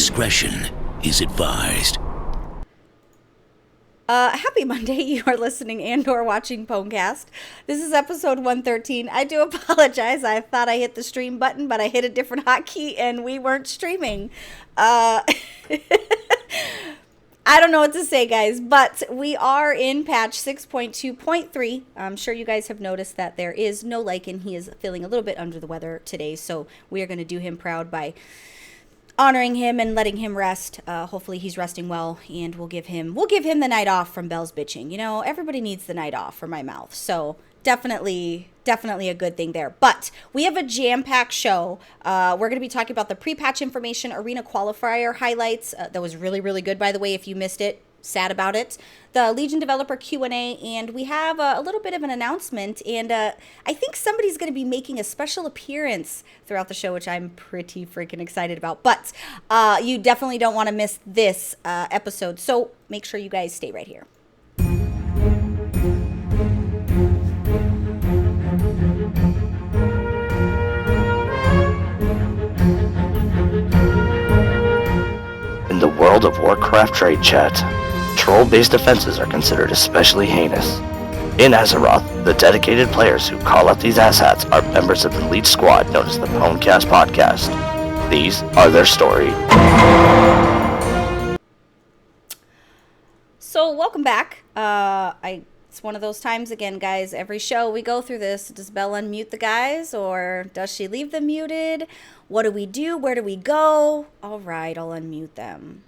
Discretion is advised. Happy Monday. You are listening and or watching PWNCAST. This is episode 113. I do apologize. I thought I hit the stream button, but I hit a different hotkey and we weren't streaming. I don't know what to say, guys, but we are in patch 6.2.3. I'm sure you guys have noticed that there is no Lycan. He is feeling a little bit under the weather today, so we are going to do him proud by honoring him and letting him rest. Hopefully he's resting well, and we'll give him the night off from Belle's bitching. You know, everybody needs the night off from my mouth, so definitely a good thing there. But we have a jam-packed show. We're going to be talking about the pre-patch information, arena qualifier highlights. That was really, really good, by the way, if you missed it. Sad about it. The Legion developer Q&A, and we have a little bit of an announcement, and I think somebody's going to be making a special appearance throughout the show, which I'm pretty freaking excited about. But you definitely don't want to miss this episode, so make sure you guys stay right here. In the World of Warcraft trade chat, troll-based offenses are considered especially heinous. In Azeroth, the dedicated players who call out these asshats are members of the elite squad known as the PWNCAST podcast. These are their story. So welcome back. It's one of those times again, guys. Every show we go through this. Does Belle unmute the guys, or does she leave them muted? What do we do? Where do we go? All right, I'll unmute them.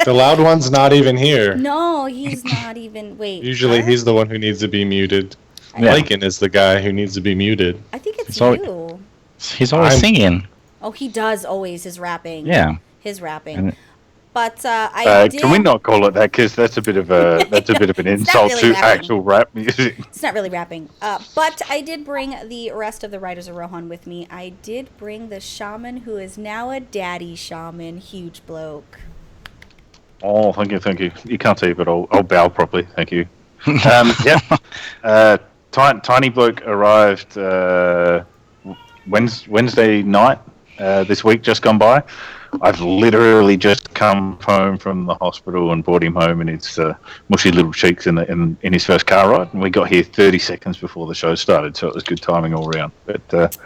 The loud one's not even here. No, he's not even. Wait. Usually he's the one who needs to be muted. Lycan is the guy who needs to be muted. I think it's you. He's always singing. Oh, he does always. His rapping. Yeah. His rapping. But I did. Can we not call it that? Because that's a bit of an insult really to rapping. actual rap music. It's not really rapping. But I did bring the rest of the Riders of Rohan with me. I did bring the shaman who is now a daddy shaman, huge bloke. Oh, thank you. You can't see, but I'll bow properly. Thank you. Tiny bloke arrived Wednesday night this week, just gone by. I've literally just come home from the hospital and brought him home in his mushy little cheeks in his first car ride, and we got here 30 seconds before the show started, so it was good timing all around. But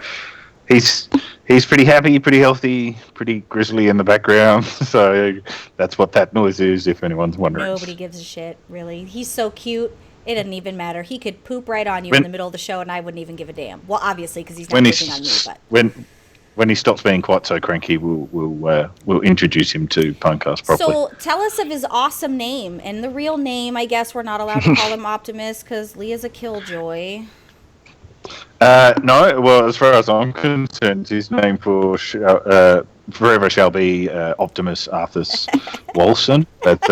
he's pretty happy, pretty healthy, pretty grizzly in the background, so that's what that noise is, if anyone's wondering. Nobody gives a shit, really. He's so cute, it doesn't even matter. He could poop right on you in the middle of the show, and I wouldn't even give a damn. Well, obviously, because he's not pooping on me, but... When he stops being quite so cranky, we'll introduce him to PWNCAST properly. So tell us of his awesome name, and the real name. I guess we're not allowed to call him Optimus because Leah's a killjoy. No, well, as far as I'm concerned, his name forever shall be Optimus Arthas Walson, but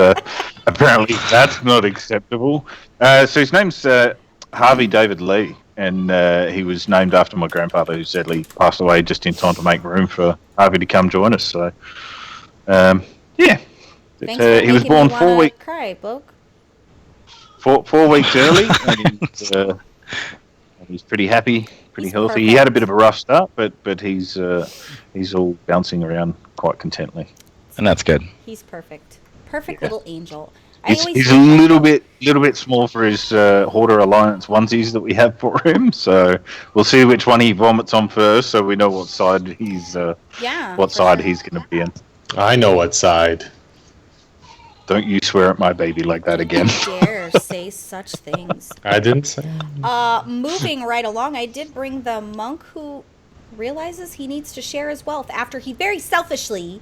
apparently that's not acceptable. So his name's Harvey David Lee. And he was named after my grandfather, who sadly passed away just in time to make room for Harvey to come join us. So, yeah. He was born 4 weeks. Cry, Bloke. 4 weeks early, and he's pretty happy, pretty healthy. Perfect. He had a bit of a rough start, but he's all bouncing around quite contently. And that's good. He's perfect. Perfect little angel. He's a little bit small for his Hoarder Alliance onesies that we have for him, so we'll see which one he vomits on first, so we know what side he's going to be in. I know what side. Don't you swear at my baby like that again. Don't dare say such things. I didn't say. Moving right along, I did bring the monk who realizes he needs to share his wealth after he very selfishly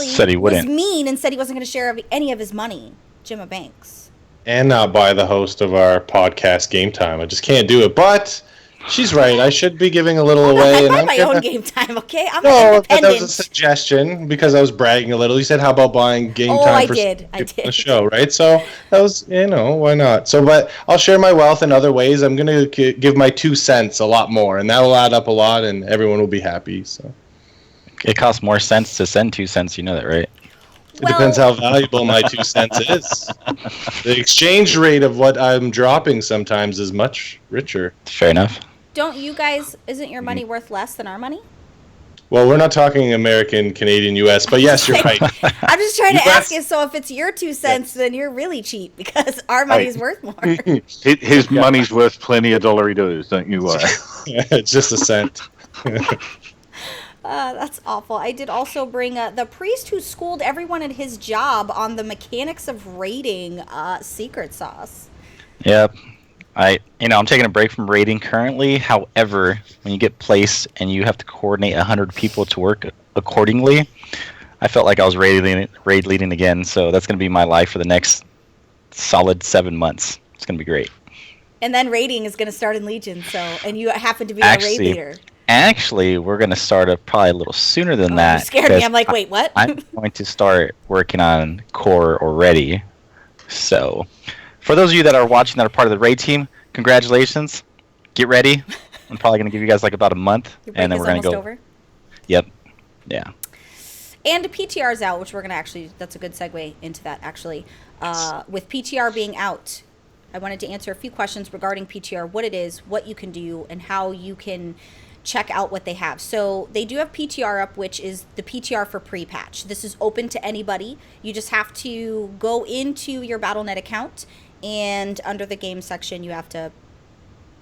said he wouldn't. was mean and said he wasn't going to share any of his money. Gemma Banks. And not by the host of our podcast, Game Time. I just can't do it. But she's right. I should be giving a little away. I buy my own Game Time, okay? I'm independent. independent. That was a suggestion because I was bragging a little. You said, how about buying Game Time for the show, right? So that was, why not? So, but I'll share my wealth in other ways. I'm going to give my 2 cents a lot more, and that'll add up a lot, and everyone will be happy, so... It costs more cents to send 2 cents, you know that, right? It depends how valuable my 2 cents is. The exchange rate of what I'm dropping sometimes is much richer. Fair enough. Don't you guys, isn't your money worth less than our money? Well, we're not talking American, Canadian, U.S., but yes, you're right. I'm just trying to ask you, so if it's your 2 cents, then you're really cheap because our money's worth more. His money's worth plenty of dollary dues, don't you worry. It's just a cent. That's awful. I did also bring the priest who schooled everyone at his job on the mechanics of raiding secret sauce. Yep. I'm taking a break from raiding currently. However, when you get placed and you have to coordinate 100 people to work accordingly, I felt like I was raid leading again. So that's going to be my life for the next solid 7 months. It's going to be great. And then raiding is going to start in Legion. And you happen to be a raid leader. Actually, we're going to start probably a little sooner than that. You scared me. I'm like, wait, what? I'm going to start working on core already. So, for those of you that are watching that are part of the raid team, congratulations. Get ready. I'm probably going to give you guys like about a month. And then we're going to go. Over? Yep. Yeah. And PTR's out, which we're going to actually, that's a good segue into that actually. With PTR being out, I wanted to answer a few questions regarding PTR, what it is, what you can do, and how you can check out what they have. So they do have PTR up, which is the PTR for pre-patch. This is open to anybody. You just have to go into your Battle.net account, and under the game section, you have to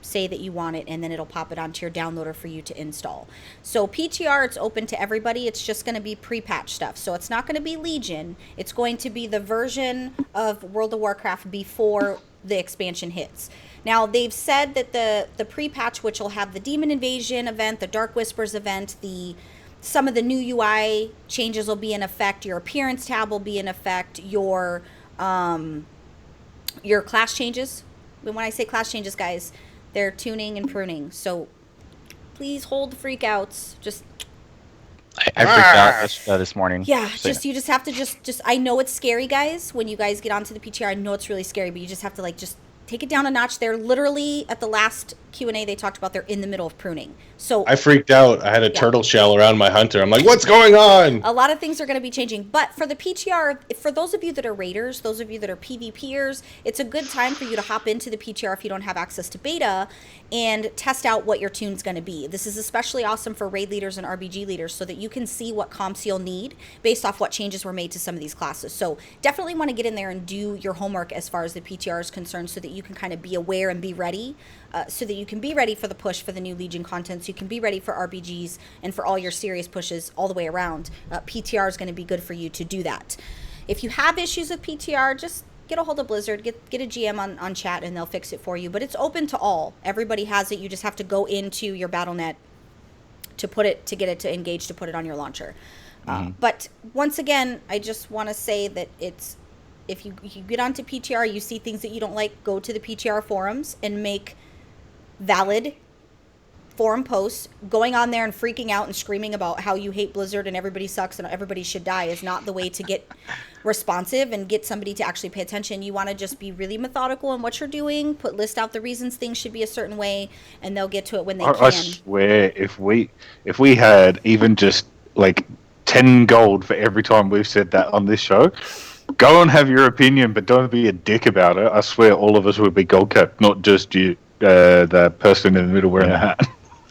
say that you want it, and then it'll pop it onto your downloader for you to install. So PTR, it's open to everybody. It's just going to be pre-patch stuff. So it's not going to be Legion. It's going to be the version of World of Warcraft before the expansion hits. Now, they've said that the pre-patch, which will have the Demon Invasion event, the Dark Whispers event, some of the new UI changes will be in effect, your appearance tab will be in effect, your class changes. When I say class changes, guys, they're tuning and pruning. So please hold the freakouts. Just I freaked out this morning. Yeah, so you just have to just I know it's scary, guys. When you guys get onto the PTR, I know it's really scary, but you just have to just take it down a notch. They're literally at the last Q&A they talked about, they're in the middle of pruning. So I freaked out. I had a turtle shell around my hunter. I'm like, what's going on? A lot of things are going to be changing. But for the PTR, for those of you that are raiders, those of you that are PvPers, it's a good time for you to hop into the PTR if you don't have access to beta and test out what your tune's going to be. This is especially awesome for raid leaders and RBG leaders so that you can see what comps you'll need based off what changes were made to some of these classes. So definitely want to get in there and do your homework as far as the PTR is concerned so that you can kind of be aware and be ready. So that you can be ready for the push for the new Legion content, so you can be ready for RBGs and for all your serious pushes all the way around. PTR is going to be good for you to do that. If you have issues with PTR, just get a hold of Blizzard, get a GM on chat, and they'll fix it for you. But it's open to all. Everybody has it. You just have to go into your Battle.net to get it to engage, to put it on your launcher. But once again, I just want to say that if you get onto PTR, you see things that you don't like, go to the PTR forums and make valid forum posts. Going on there and freaking out and screaming about how you hate Blizzard and everybody sucks and everybody should die is not the way to get responsive and get somebody to actually pay attention. You want to just be really methodical in what you're doing, list out the reasons things should be a certain way, and they'll get to it when they can. I swear, if we had even just like 10 gold for every time we've said that on this show, go and have your opinion, but don't be a dick about it. I swear all of us would be gold capped, not just you, the person in the middle wearing the hat.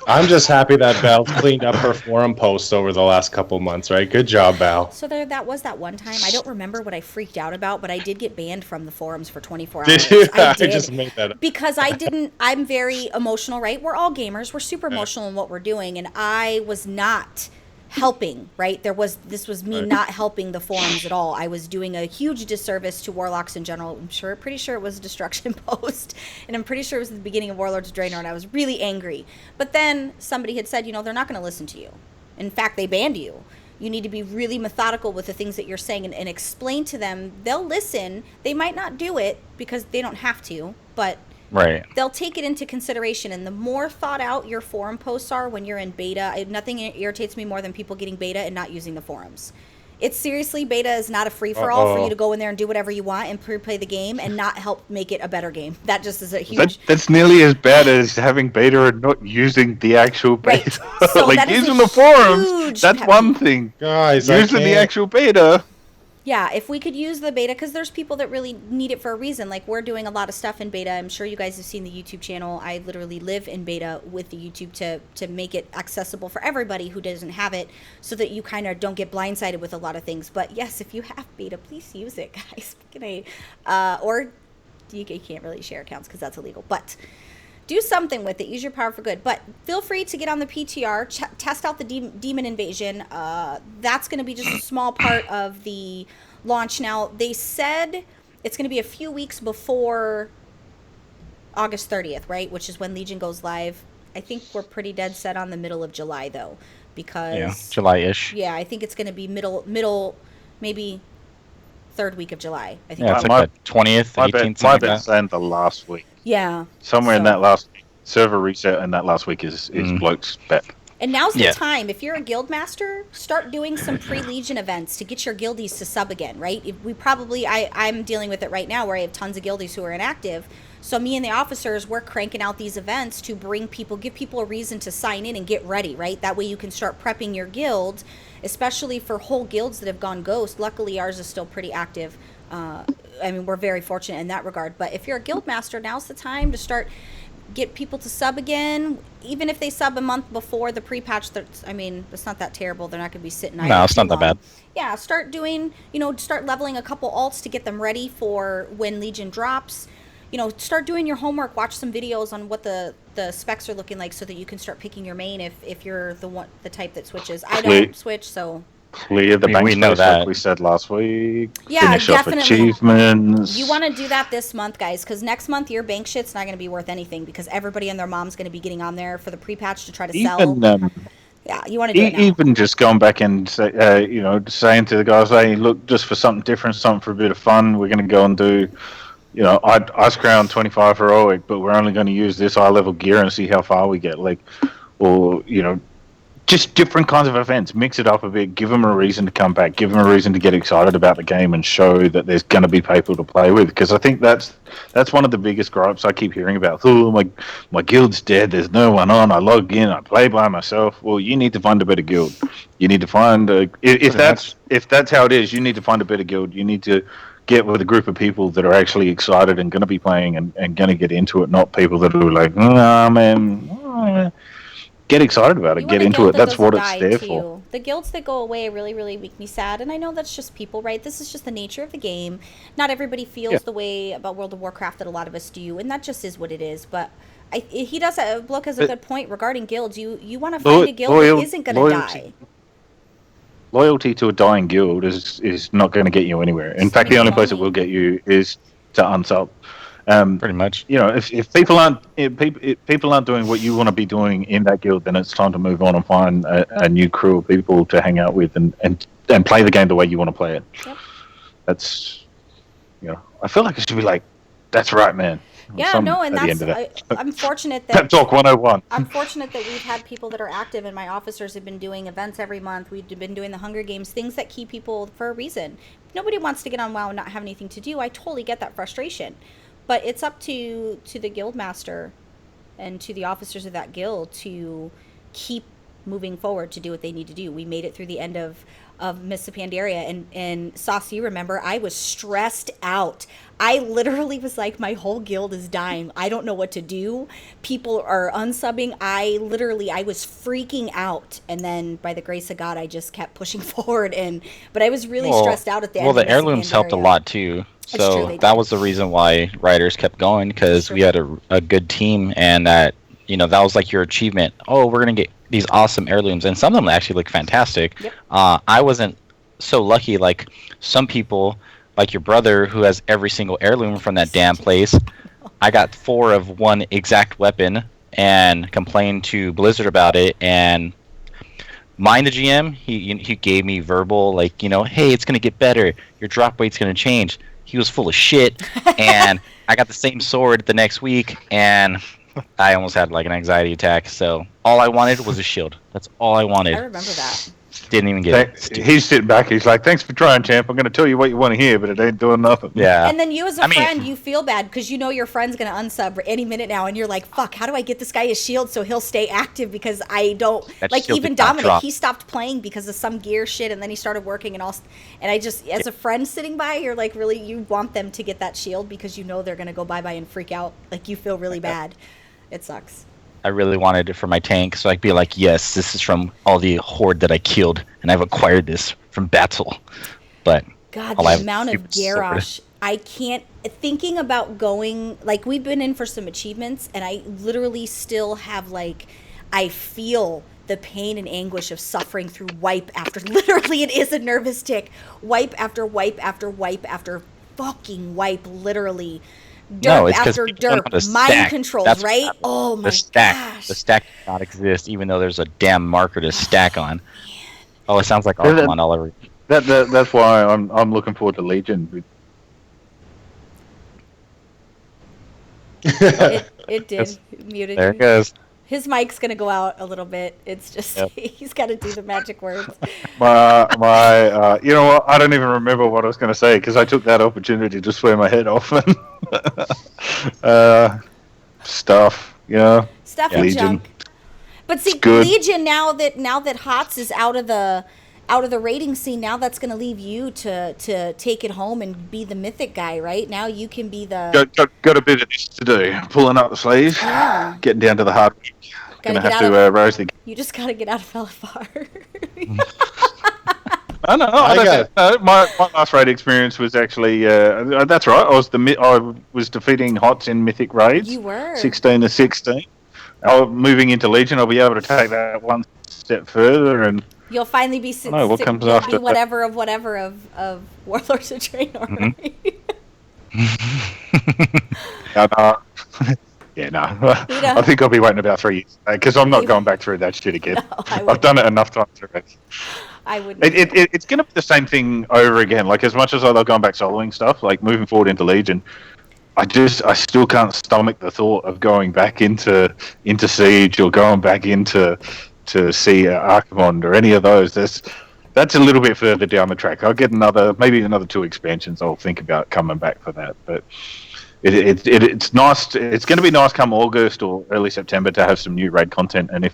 I'm just happy that Val's cleaned up her forum posts over the last couple months, right? Good job, Val. So that was that one time. I don't remember what I freaked out about, but I did get banned from the forums for 24 hours. Did you? I just made that up. Because I'm very emotional, right? We're all gamers. We're super emotional in what we're doing, and I was not helping, right? This was me not helping the forums at all. I was doing a huge disservice to Warlocks in general. I'm pretty sure it was a destruction post, and I'm pretty sure it was the beginning of Warlords of Draenor, and I was really angry. But then somebody had said, they're not going to listen to you. In fact, they banned you. You need to be really methodical with the things that you're saying and explain to them. They'll listen. They might not do it because they don't have to, but they'll take it into consideration. And the more thought out your forum posts are when you're in beta, nothing irritates me more than people getting beta and not using the forums. It's seriously, beta is not a free-for-all for you to go in there and do whatever you want and pre-play the game and not help make it a better game. That just is a huge... That's nearly as bad as having beta and not using the actual beta. So like, using the forums, that's one thing. Guys, using the actual beta... Yeah, if we could use the beta, because there's people that really need it for a reason. Like, we're doing a lot of stuff in beta. I'm sure you guys have seen the YouTube channel. I literally live in beta with the YouTube to make it accessible for everybody who doesn't have it, so that you kind of don't get blindsided with a lot of things. But yes, if you have beta, please use it, guys. Or you can't really share accounts because that's illegal. But do something with it. Use your power for good. But feel free to get on the PTR, test out the Demon Invasion. That's going to be just a small part of the launch. Now, they said it's going to be a few weeks before August 30th, right? Which is when Legion goes live. I think we're pretty dead set on the middle of July, though. Because... yeah, July-ish. Yeah, I think it's going to be middle, maybe... third week of July. I think. Yeah, it's like the 20th, 18th, my bet's saying the last week. Yeah. Somewhere in that last week. Server reset in that last week is Bloke's bet. And now's the time. If you're a guild master, start doing some pre-Legion events to get your guildies to sub again, right? I'm dealing with it right now where I have tons of guildies who are inactive. So me and the officers, we're cranking out these events to give people a reason to sign in and get ready, right? That way you can start prepping your guild, especially for whole guilds that have gone ghost. Luckily, ours is still pretty active. I mean, we're very fortunate in that regard. But if you're a guild master, now's the time to start get people to sub again. Even if they sub a month before the pre-patch, I mean, it's not that terrible. They're not going to be sitting idle. No, it's not that bad. Yeah, start doing, start leveling a couple alts to get them ready for when Legion drops. Start doing your homework. Watch some videos on what the specs are looking like so that you can start picking your main if you're the type that switches. I don't switch, so... Clear the bank space like we said last week. Yeah, finish definitely. Off achievements. You want to do that this month, guys, because next month your bank shit's not going to be worth anything because everybody and their mom's going to be getting on there for the pre-patch to try to sell. Yeah, you want to do it now. Even just going back and say, saying to the guys, hey, look, just for something different, something for a bit of fun, we're going to go and do, Ice Crown 25 heroic, but we're only going to use this high level gear and see how far we get. Just different kinds of events. Mix it up a bit. Give them a reason to come back. Give them a reason to get excited about the game and show that there's going to be people to play with. Because I think that's one of the biggest gripes I keep hearing about. Oh, my guild's dead. There's no one on. I log in. I play by myself. Well, you need to find a better guild. You need to find if that's how it is. You need to find a better guild. You need to get with a group of people that are actually excited and going to be playing and going to get into it. Not people that are like, nah, man. Get excited about it. Get into it. That's what it's there for. The guilds that go away really, really make me sad. And I know that's just people, right? This is just the nature of the game. Not everybody feels the way about World of Warcraft that a lot of us do. And that just is what it is. But Bloke has a good point regarding guilds. You want to find a guild that isn't going to die. Loyalty to a dying guild is not going to get you anywhere. In fact, the only place it will get you is to unsub. Pretty much. If people aren't doing what you want to be doing in that guild, then it's time to move on and find a new crew of people to hang out with and play the game the way you want to play it. Yep. That's, I feel like it should be like, that's right, man. Yeah, no, and I'm fortunate that Pep Talk 101. I'm fortunate that we've had people that are active, and my officers have been doing events every month. We've been doing the Hunger Games, things that keep people for a reason. If nobody wants to get on WoW and not have anything to do, I totally get that frustration. But it's up to the guild master and to the officers of that guild to keep moving forward to do what they need to do. We made it through the end of Miss Pandaria, and Sauce, you remember, I was stressed out. I literally was like, my whole guild is dying. I don't know what to do. People are unsubbing. I was freaking out. And then by the grace of God, I just kept pushing forward. But I was really stressed out at the end. Well, the heirlooms helped a lot too. So that was the reason why writers kept going, because we had a good team, and that was like your achievement. Oh, we're gonna get these awesome heirlooms, and some of them actually look fantastic. Yep. I wasn't so lucky like some people, like your brother, who has every single heirloom from that damn place. I got 4 of one exact weapon and complained to Blizzard about it, and the GM, he gave me verbal, like, hey, it's gonna get better. Your drop weight's gonna change. He was full of shit, and I got the same sword the next week, and I almost had like an anxiety attack. So all I wanted was a shield. That's all I wanted. I remember that. Didn't even get it. He's sitting back. He's like, "Thanks for trying, champ. I'm going to tell you what you want to hear, but it ain't doing nothing." Yeah. And then you as a friend, you feel bad because you know your friend's going to unsub any minute now, and you're like, "Fuck, how do I get this guy a shield so he'll stay active?" Because I don't like even Dominic. He stopped playing because of some gear shit, and then he started working and all. And I just, as a friend sitting by, you're like, really, you want them to get that shield because you know they're going to go bye and freak out. Like you feel really bad. It sucks. I really wanted it for my tank, so I could be like, yes, this is from all the horde that I killed, and I've acquired this from battle. But God, the amount of garrosh. I can't, thinking about going, like, we've been in for some achievements, and I literally still have, like, I feel the pain and anguish of suffering through wipe after, literally, it is a nervous tick. Wipe after wipe after wipe after fucking wipe, literally. Derp after derp, mind controls, right? Oh my gosh. The stack does not exist, even though there's a damn marker to stack on. Oh, it sounds like Arkham all over. That's why I'm looking forward to Legion. It did. Muted. There it goes. His mic's gonna go out a little bit. It's just he's got to do the magic words. My you know what? I don't even remember what I was going to say because I took that opportunity to swear my head off. Stuff, stuff and junk. But see, Legion now that HOTS is out of the rating scene, now that's going to leave you to take it home and be the mythic guy, right? Now you can be the... Got a bit of this to do. Pulling up the sleeves, getting down to the hard work. Going to have to rose the... You just got to get out of LFR. My last raid experience was actually... that's right, I was defeating HOTS in mythic raids. You were. 16 to 16. Moving into Legion, I'll be able to take that one step further and... You'll finally be what comes after whatever of Warlords of Draenor. I think I'll be waiting about 3 years because I'm not going back through that shit again. No, I've done it enough times already. I wouldn't. It's going to be the same thing over again. Like as much as I love going back soloing stuff, like moving forward into Legion, I still can't stomach the thought of going back into Siege or going back into see Archimond or any of those. That's a little bit further down the track. I'll get maybe another 2 expansions. I'll think about coming back for that. But it's nice. It's going to be nice come August or early September to have some new raid content. And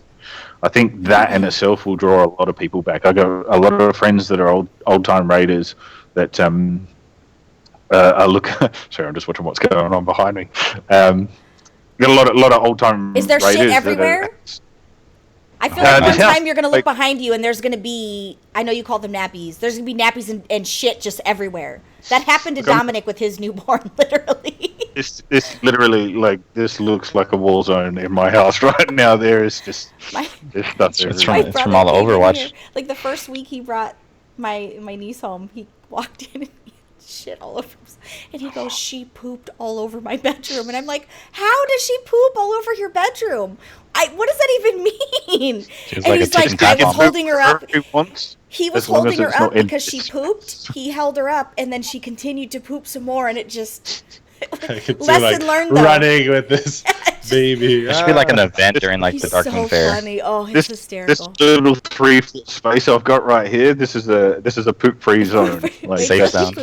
I think that in itself will draw a lot of people back. I got a lot of friends that are old time raiders that look. Sorry, I'm just watching what's going on behind me. Got a lot of old time. Is there shit everywhere? I feel like one time you're going to look behind you and there's going to be, I know you call them nappies, there's going to be nappies and shit just everywhere. That happened to Dominic with his newborn, literally. This literally, this looks like a war zone in my house right now. There is just, there's stuff it's from all the Overwatch. Like the first week he brought my niece home, he walked in and he had shit all over him. And he goes, she pooped all over my bedroom. And I'm like, how does she poop all over your bedroom? What does that even mean? And he's like, I was holding her up. He was holding her up because she pooped. He held her up, and then she continued to poop some more, and it just... Lesson learned, though. Running with this baby. It should be like an event during the Dark Moon Fair. He's so funny. Oh, he's hysterical. This little 3-foot space I've got right here, this is a poop-free zone. Safe zone.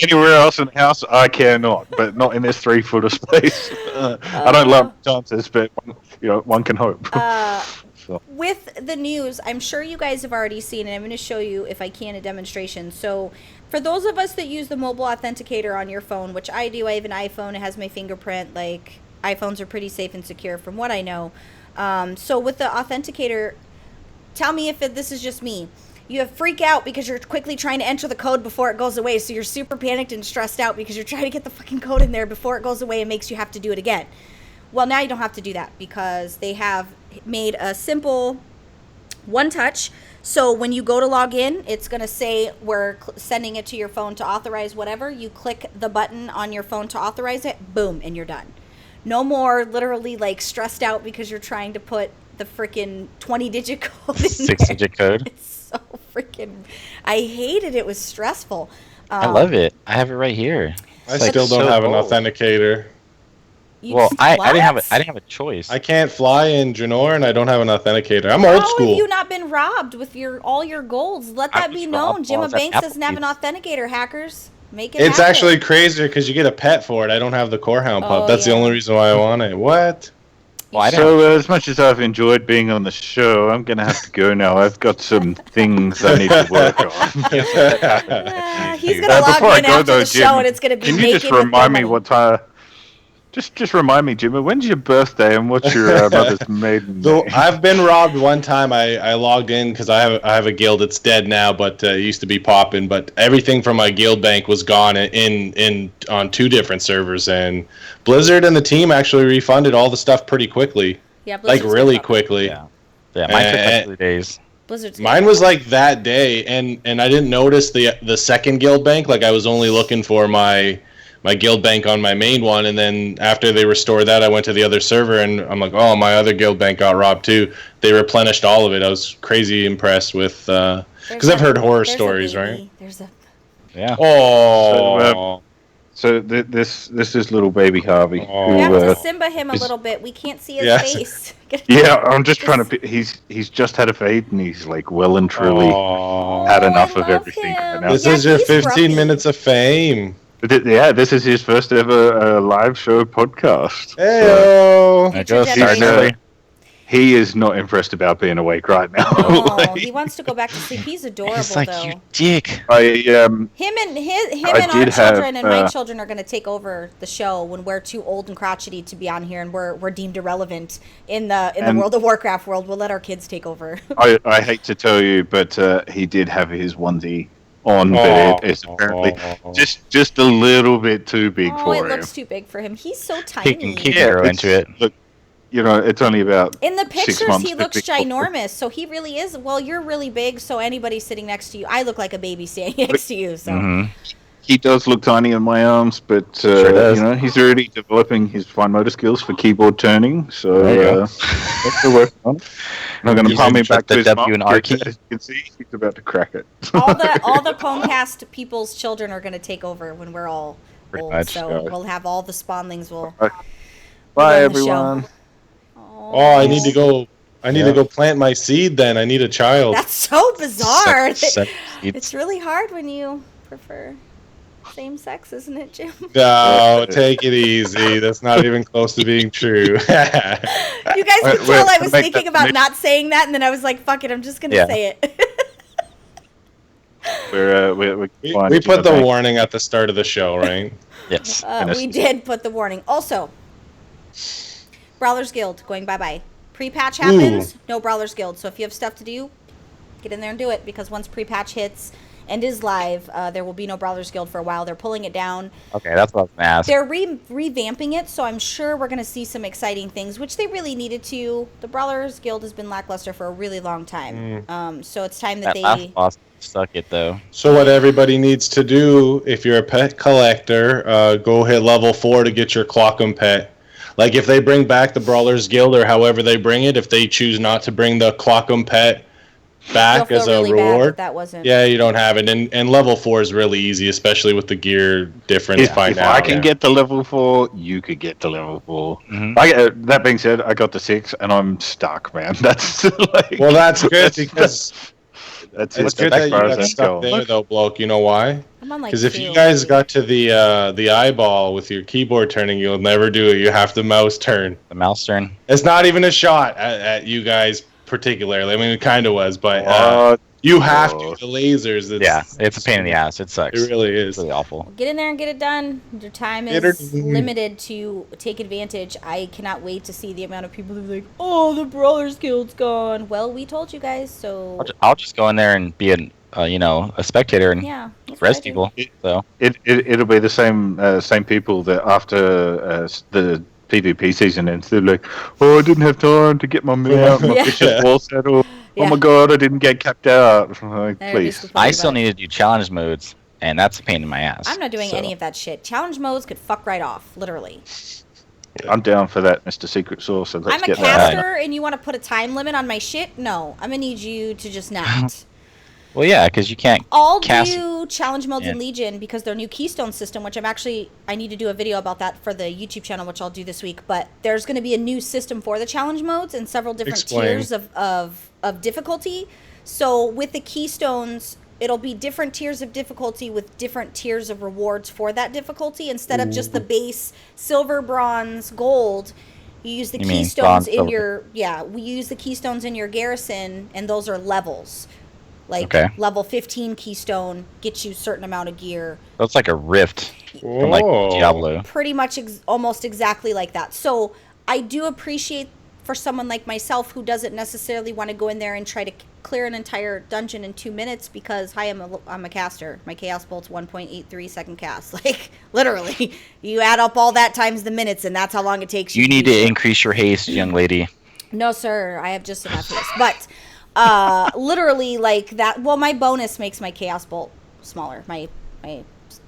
Anywhere else in the house, I cannot, but not in this 3-foot of space. I don't love chances, but one can hope. With the news, I'm sure you guys have already seen, and I'm going to show you, if I can, a demonstration. So for those of us that use the mobile authenticator on your phone, which I do, I have an iPhone, it has my fingerprint, like iPhones are pretty safe and secure from what I know. So with the authenticator, tell me if this is just me. You have freak out because you're quickly trying to enter the code before it goes away. So you're super panicked and stressed out because you're trying to get the fucking code in there before it goes away and makes you have to do it again. Well, now you don't have to do that because they have made a simple one touch. So when you go to log in, it's going to say we're sending it to your phone to authorize whatever. You click the button on your phone to authorize it, boom, and you're done. No more literally stressed out because you're trying to put the freaking 20-digit code in 6-digit code. It's so freaking, I hated it. It was stressful. I love it. I have it right here. I still don't have an authenticator. Well, I didn't have a choice. I can't fly in Draenor, and I don't have an authenticator. I'm old school. How have you not been robbed with all your golds? Let that be known. Gemma Banks doesn't have an authenticator, hackers. Make it It's happen. actually crazier because you get a pet for it. I don't have the Corehound pup. That's the only reason why I want it. What? Well, so as much as I've enjoyed being on the show, I'm going to have to go now. I've got some things I need to work on. He's going to log in after the show, and it's going to be Can you just remind me what time... Just remind me, Jimmy, when's your birthday and what's your mother's maiden name? So I've been robbed one time. I logged in because I have a guild. It's dead now, but it used to be popping. But everything from my guild bank was gone in on 2 different servers, and Blizzard and the team actually refunded all the stuff pretty quickly. Yeah, like really quickly. Yeah, mine took like 3 days. Mine was like that day, and I didn't notice the second guild bank. Like I was only looking for my guild bank on my main one, and then after they restored that, I went to the other server, and I'm like, oh, my other guild bank got robbed too. They replenished all of it. I was crazy impressed with because I've heard horror stories, right? Yeah. Oh. So this is little baby Harvey. We have to Simba him a little bit. We can't see his face. Yeah, I'm just trying to. He's just had a fade, and he's like well and truly had enough of everything. Right this is your 15 minutes of fame. Yeah, this is his first ever live show podcast. Heyo! He is not impressed about being awake right now. Oh, he wants to go back to sleep. He's adorable, it's like, though. You dick. Him and our children and my children are going to take over the show when we're too old and crotchety to be on here, and we're deemed irrelevant in the World of Warcraft world. We'll let our kids take over. I hate to tell you, but he did have his onesie on, but it's apparently just a little bit too big for him. Oh, it looks too big for him. He's so tiny. He can grow into it. Look, it's only about in the pictures 6 months. He looks ginormous, so he really is. Well, you're really big, so anybody sitting next to you, I look like a baby standing next to you. So he does look tiny in my arms, but he's already developing his fine motor skills for keyboard turning. So that's the work on. I'm not going to palm me back to his W and R key. As you can see, he's about to crack it. all the PWNCAST people's children are going to take over when we're all old. So we'll have all the spawnlings. Bye everyone. Oh, I need to go. I need to go plant my seed. Then I need a child. That's so bizarre. It's really hard when you prefer same sex, isn't it, Jim? No, take it easy. That's not even close to being true. You guys could tell I was thinking about not saying that, and then I was like, "Fuck it, I'm just gonna say it." we put the warning at the start of the show, right? Yes. We did put the warning. Also, Brawlers Guild going bye-bye. Pre-patch happens, no Brawlers Guild. So if you have stuff to do, get in there and do it, because once pre-patch hits and is live, there will be no Brawlers Guild for a while. They're pulling it down. Okay, that's what I was going to ask. They're revamping it, so I'm sure we're going to see some exciting things, which they really needed to. The Brawlers Guild has been lackluster for a really long time. So it's time that last boss stuck it, though. So what everybody needs to do, if you're a pet collector, go hit level 4 to get your Clockum pet. Like, if they bring back the Brawlers Guild or however they bring it, if they choose not to bring the Clockum pet back as a reward, you don't have it. And level 4 is really easy, especially with the gear difference. If I can get to level 4, you could get to level 4. That being said, I got to 6, and I'm stuck, man. That's like... Well, that's good, because... It's good that you got stuck there, though, Bloke. You know why? Because if you guys got to the eyeball with your keyboard turning, you'll never do it. You have to mouse turn. The mouse turn. It's not even a shot at you guys particularly. I mean, it kind of was, but you have to. The lasers. It's a pain in the ass. It sucks. It really is. It's really awful. Get in there and get it done. Your time is limited to take advantage. I cannot wait to see the amount of people who are like, "Oh, the Brawlers Guild's gone." Well, we told you guys, so I'll just go in there and be a spectator and rest people. It'll be the same people that after the PvP season ends, they're like, "Oh, I didn't have time to get my mount, my bishop wall settled. Oh my god, I didn't get capped out." Like, please. I still need to do challenge modes, and that's a pain in my ass. I'm not doing any of that shit. Challenge modes could fuck right off, literally. I'm down for that, Mr. Secret Sauce. So let's I'm a caster, and you want to put a time limit on my shit? No, I'm gonna need you to just not. Well, yeah, because you can't I'll cast... do challenge modes in Legion because their new Keystone system, which I need to do a video about that for the YouTube channel, which I'll do this week. But there's going to be a new system for the challenge modes and several different tiers of difficulty. So with the Keystones, it'll be different tiers of difficulty with different tiers of rewards for that difficulty. Instead of just the base silver, bronze, gold, you use the Keystones in your... Yeah, we use the Keystones in your garrison, and those are levels. Like, level 15 Keystone gets you a certain amount of gear. That's like a rift from, like, Diablo. Pretty much almost exactly like that. So, I do appreciate for someone like myself who doesn't necessarily want to go in there and try to clear an entire dungeon in 2 minutes because, hi, I'm a caster. My Chaos Bolt's 1.83 second cast. Like, literally. You add up all that times the minutes, and that's how long it takes you. You need to increase your haste, young lady. No, sir. I have just enough haste. But... literally like that. Well, my bonus makes my Chaos Bolt smaller, my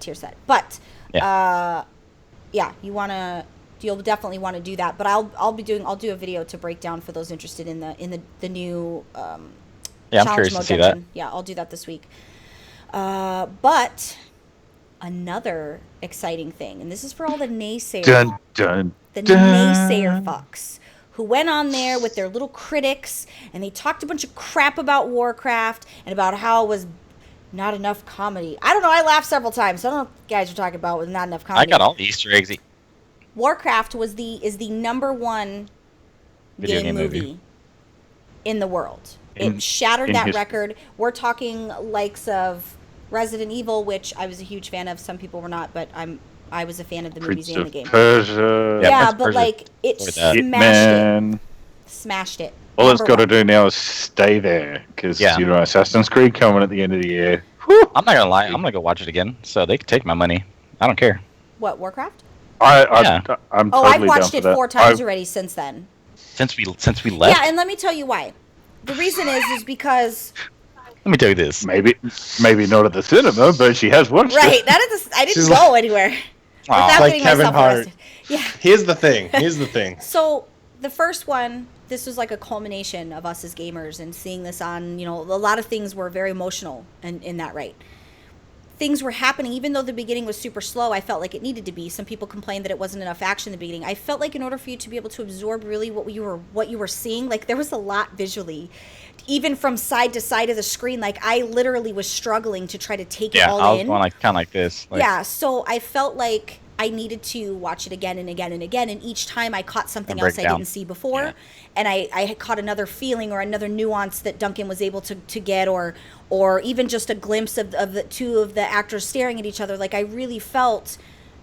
tier set. But you'll definitely want to do that. But I'll do a video to break down for those interested in the new I'm challenge curious mode to see dungeon. that. Yeah, I'll do that this week. But another exciting thing, and this is for all the naysayers, naysayer fucks, who went on there with their little critics, and they talked a bunch of crap about Warcraft and about how it was not enough comedy. I don't know, I laughed several times. So I don't know what you guys are talking about with not enough comedy. I got all the Easter eggs. Warcraft is the #1 game movie in the world. It shattered that record. We're talking likes of Resident Evil, which I was a huge fan of. Some people were not, but I was a fan of the movies and the game. Persia. Yeah, but like it smashed it. All it's got to do now is stay there because Assassin's Creed coming at the end of the year. Whew. I'm not gonna lie, I'm gonna go watch it again, so they can take my money. I don't care. What, Warcraft? I'm totally I've watched down it for that. 4 times already since then. Since we left. Yeah, and let me tell you why. The reason is because. Let me tell you this. Maybe not at the cinema, but she has watched it. Right, I didn't go anywhere. Without like getting Kevin myself Hart. arrested. Yeah. Here's the thing. So the first one, this was like a culmination of us as gamers and seeing this on, a lot of things were very emotional in that, right? Things were happening, even though the beginning was super slow, I felt like it needed to be. Some people complained that it wasn't enough action in the beginning. I felt like in order for you to be able to absorb really what you were seeing, like there was a lot visually. Even from side to side of the screen, like I literally was struggling to try to take it all in. Yeah, I was going kind of like this. Yeah, so I felt like I needed to watch it again and again and again, and each time I caught something else I didn't see before, and I caught another feeling or another nuance that Duncan was able to get, or even just a glimpse of the two of the actors staring at each other. Like I really felt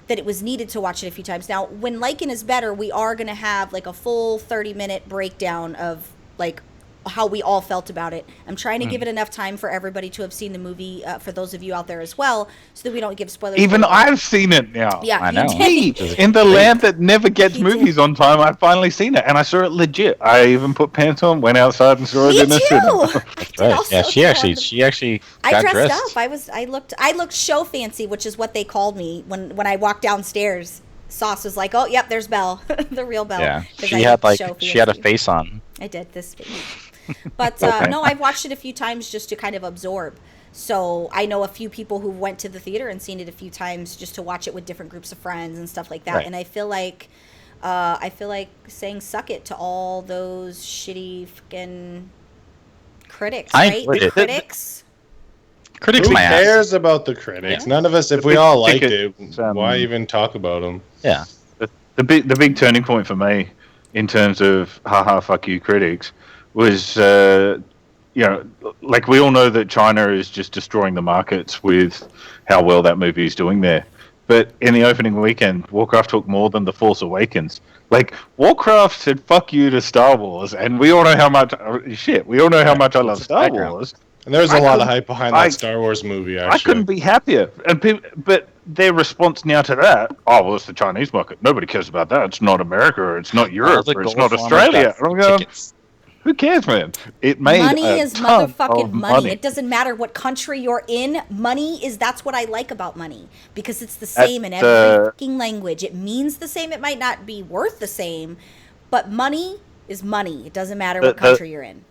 that it was needed to watch it a few times. Now, when Lycan is better, we are going to have like a full 30-minute breakdown of like how we all felt about it. I'm trying to give it enough time for everybody to have seen the movie, for those of you out there as well, so that we don't give spoilers. Even I've seen it now. Yeah, I know. In the land that never gets movies on time, I've finally seen it, and I saw it legit. I even put pants on, went outside and saw it in the cinema. That's right. Yeah, she actually got dressed up. I looked show fancy, which is what they called me when I walked downstairs. Sauce was like, "Oh, yep, there's Belle, the real Belle." Yeah, she had a face on. I did this face. But no, I've watched it a few times just to kind of absorb. So I know a few people who went to the theater and seen it a few times just to watch it with different groups of friends and stuff like that. Right. And I feel like saying suck it to all those shitty fucking critics, right? The critics. Critics, who cares about the critics? Yeah. None of us. If we all liked it, why even talk about them? Yeah. The big turning point for me in terms of haha fuck you critics was like we all know that China is just destroying the markets with how well that movie is doing there. But in the opening weekend, Warcraft took more than The Force Awakens. Like Warcraft said fuck you to Star Wars, and we all know how much we all know how much I love Star Wars. And there's a lot of hype behind that Star Wars movie, actually. I couldn't be happier. But their response now to that, it's the Chinese market. Nobody cares about that. It's not America, or it's not Europe, or it's not Australia. I'm going, who cares, man? It made money is motherfucking money. It doesn't matter what country you're in. That's what I like about money. Because it's the same in every fucking language. It means the same. It might not be worth the same. But money is money. It doesn't matter what country you're in.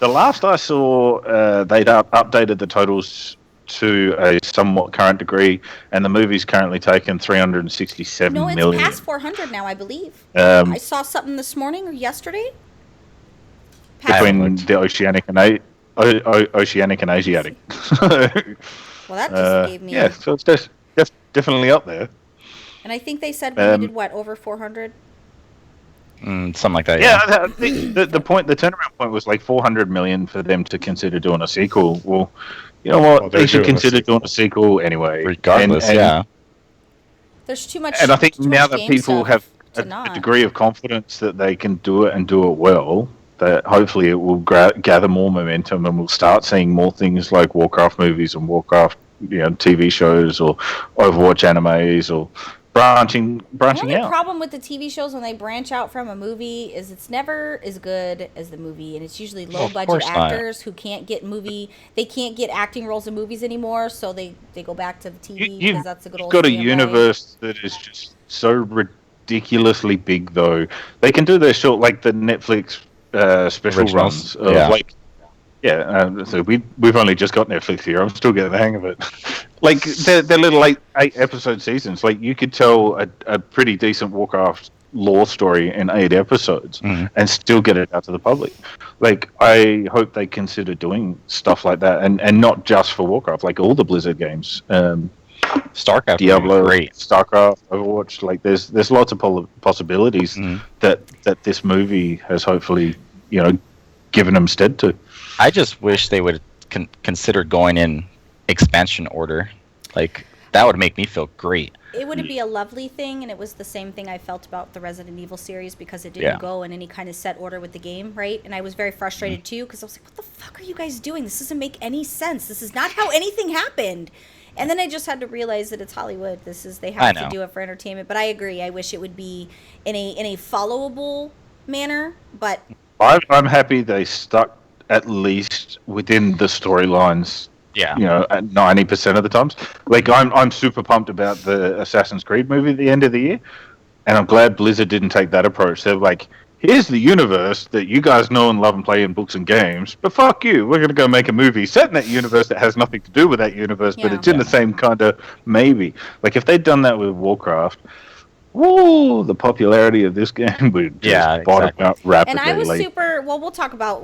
The last I saw, they'd updated the totals to a somewhat current degree, and the movie's currently taken 367 million. No, it's past 400 now, I believe. I saw something this morning or yesterday. Between the Oceanic and Asiatic. Well, that just gave me... Yeah, so it's definitely up there. And I think they said we did, what, over 400? Something like that, yeah. I think the turnaround point was like 400 million for them to consider doing a sequel. Well, you know what? They should consider doing a sequel anyway. Regardless, yeah. There's too much. And I think now that people have a degree of confidence that they can do it and do it well, that hopefully it will gather more momentum, and we'll start seeing more things like Warcraft movies and Warcraft, TV shows or Overwatch animes or branching out. The only out. problem with the TV shows when they branch out from a movie is it's never as good as the movie, and it's usually low budget actors who can't get acting roles in movies anymore, so they go back to the TV because that's a good old. You've got a universe that is just so ridiculously big, though. They can do their short, like the Netflix special runs of so we've only just got Netflix here. I'm still getting the hang of it. Like they're little 8 episode seasons. Like you could tell a pretty decent Warcraft lore story in 8 episodes and still get it out to the public. Like I hope they consider doing stuff like that, and not just for Warcraft. Like all the Blizzard games, StarCraft, Diablo, StarCraft, Overwatch. Like there's lots of possibilities that this movie has hopefully given them stead to. I just wish they would consider going in expansion order. Like that would make me feel great. It would be a lovely thing, and it was the same thing I felt about the Resident Evil series because it didn't go in any kind of set order with the game, right? And I was very frustrated too because I was like, what the fuck are you guys doing? This doesn't make any sense. This is not how anything happened. And then I just had to realize that it's Hollywood. They have to do it for entertainment. But I agree. I wish it would be in a followable manner. But I'm happy they stuck at least within the storylines. Yeah, at 90% of the times. Like I'm super pumped about the Assassin's Creed movie at the end of the year, and I'm glad Blizzard didn't take that approach. They're like, here's the universe that you guys know and love and play in books and games, but fuck you, we're gonna go make a movie set in that universe that has nothing to do with that universe, but it's in the same kind of maybe. Like if they'd done that with Warcraft, the popularity of this game would just bottom out rapidly. And I was super. Well, we'll talk about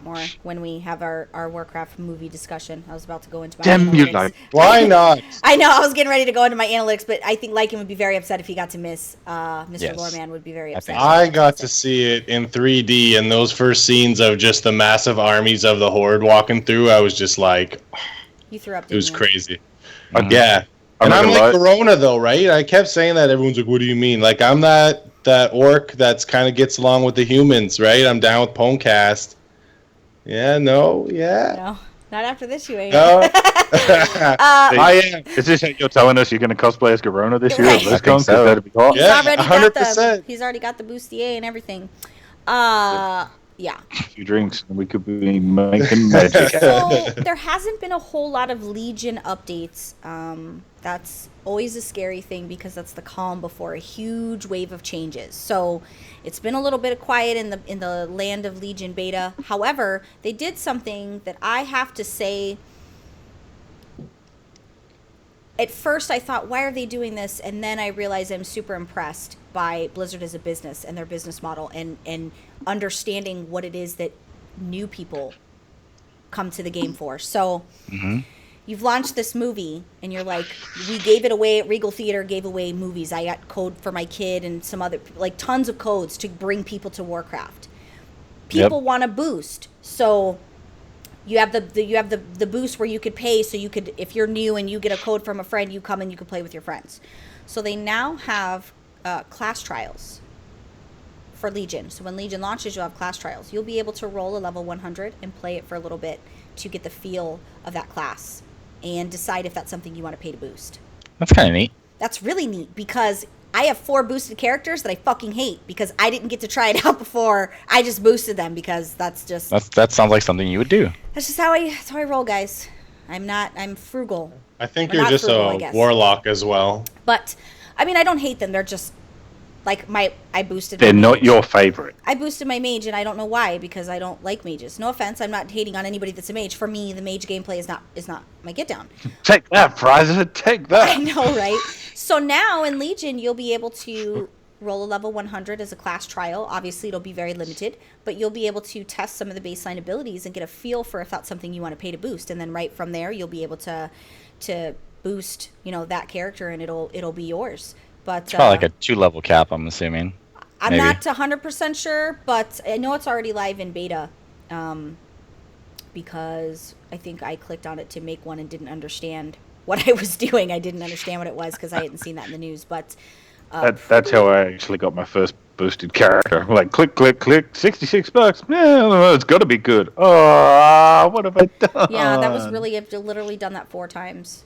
more when we have our Warcraft movie discussion. I was about to go into my analytics. Why not? I know I was getting ready to go into my analytics, but I think Lycan would be very upset if he got to miss. Mr. Loreman would be very upset. I got to see it in 3D, and those first scenes of just the massive armies of the Horde walking through, I was just like, you threw up. It was crazy. Yeah. And I'm like Corona, though, right? I kept saying that. Everyone's like, what do you mean? Like, I'm that orc that's kind of gets along with the humans, right? I'm down with PWNCAST. No, not after this, you ain't. No. I am. Is this you're telling us you're going to cosplay as Corona this year? Right. Let's go. So. That'd be hot. He's already got the bustier and everything. Yeah. A few drinks and we could be making magic. So there hasn't been a whole lot of Legion updates. That's always a scary thing because that's the calm before a huge wave of changes. So it's been a little bit quiet in the land of Legion beta. However, they did something that I have to say. At first I thought, why are they doing this? And then I realized I'm super impressed by Blizzard as a business and their business model and understanding what it is that new people come to the game for. So you've launched this movie and you're like, we gave it away at Regal Theater, gave away movies. I got code for my kid and some other, like tons of codes to bring people to Warcraft. People want a boost. So you have the boost where you could pay, so you could, if you're new and you get a code from a friend, you come and you can play with your friends. So they now have class trials for Legion. So when Legion launches, you'll have class trials. You'll be able to roll a level 100 and play it for a little bit to get the feel of that class and decide if that's something you want to pay to boost. That's kind of neat. That's really neat because I have 4 boosted characters that I fucking hate because I didn't get to try it out before. I just boosted them because that sounds like something you would do. That's just how I roll, guys. I'm frugal. I think you're just a warlock as well. But I mean, I don't hate them. They're just Like I boosted. They're not your favorite. I boosted my mage, and I don't know why, because I don't like mages. No offense, I'm not hating on anybody that's a mage. For me, the mage gameplay is not my get down. Take that, Fraser. Take that. I know, right? So now in Legion, you'll be able to roll a level 100 as a class trial. Obviously, it'll be very limited, but you'll be able to test some of the baseline abilities and get a feel for if that's something you want to pay to boost. And then right from there, you'll be able to boost, that character, and it'll be yours. But it's probably like a 2-level cap, I'm assuming. I'm not 100% sure, but I know it's already live in beta, because I think I clicked on it to make one and didn't understand what I was doing. I didn't understand what it was because I hadn't seen that in the news. But that's how I actually got my first boosted character. Like, click, click, click, $66. Yeah, it's got to be good. Oh, what have I done? Yeah, that was really, I've literally done that 4 times.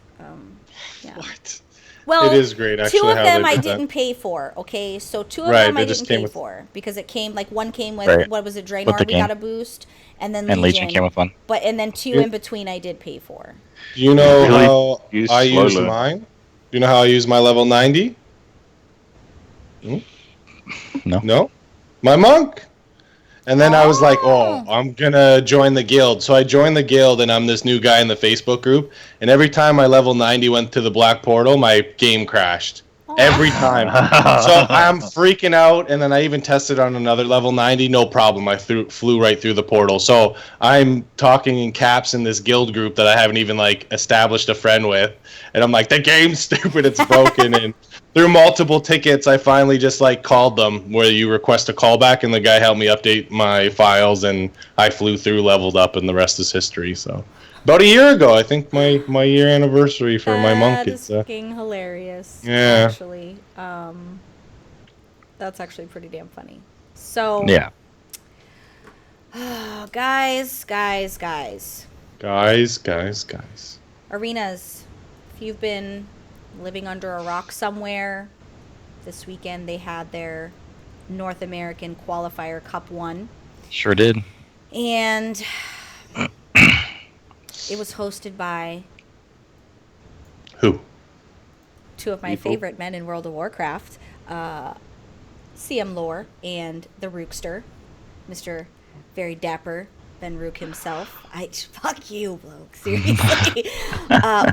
Yeah. What? Well, it is great, actually. 2 of them I didn't pay for, okay? So 2 of them I didn't pay for because it came, like, one came with, what was it, Draenor, we got a boost, and then Legion came with one. And then 2 in between I did pay for. Do you know how I use mine? Do you know how I use my level 90? No. No? My monk! And then I was like, I'm going to join the guild. So I joined the guild, and I'm this new guy in the Facebook group. And every time my level 90 went to the black portal, my game crashed. Every time. So I'm freaking out, and then I even tested on another level 90. No problem. I flew right through the portal. So I'm talking in caps in this guild group that I haven't even, established a friend with. And I'm like, the game's stupid. It's broken. And through multiple tickets, I finally just called them where you request a callback, and the guy helped me update my files, and I flew through, leveled up, and the rest is history. So about a year ago, I think my year anniversary for my monk is fucking hilarious. Yeah, actually, that's actually pretty damn funny. So yeah, guys, arenas. If you've been living under a rock somewhere, this weekend they had their North American Qualifier Cup 1. Sure did. And it was hosted by who? 2 of my favorite men in World of Warcraft, CM Lore and the Rookster, Mr. Very Dapper Ben Rook himself. Fuck you, Bloke. Seriously.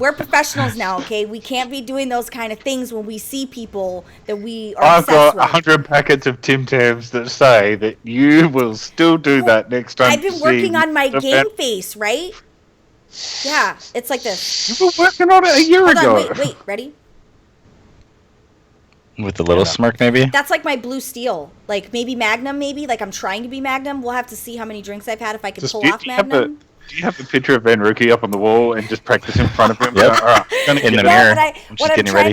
We're professionals now, okay? We can't be doing those kind of things when we see people that we are I've obsessed got with. 100 packets of Tim Tams that say that you will still do that next time. I've been working on my game face, right? Yeah, it's like this. You were working on it a year ago. On, wait, ready? With the little smirk, maybe? That's like my blue steel. Like, maybe Magnum, maybe. Like, I'm trying to be Magnum. We'll have to see how many drinks I've had if I can pull off Magnum. Do you have the picture of Ben Rookie up on the wall and just practice in front of him? Yep. In the mirror.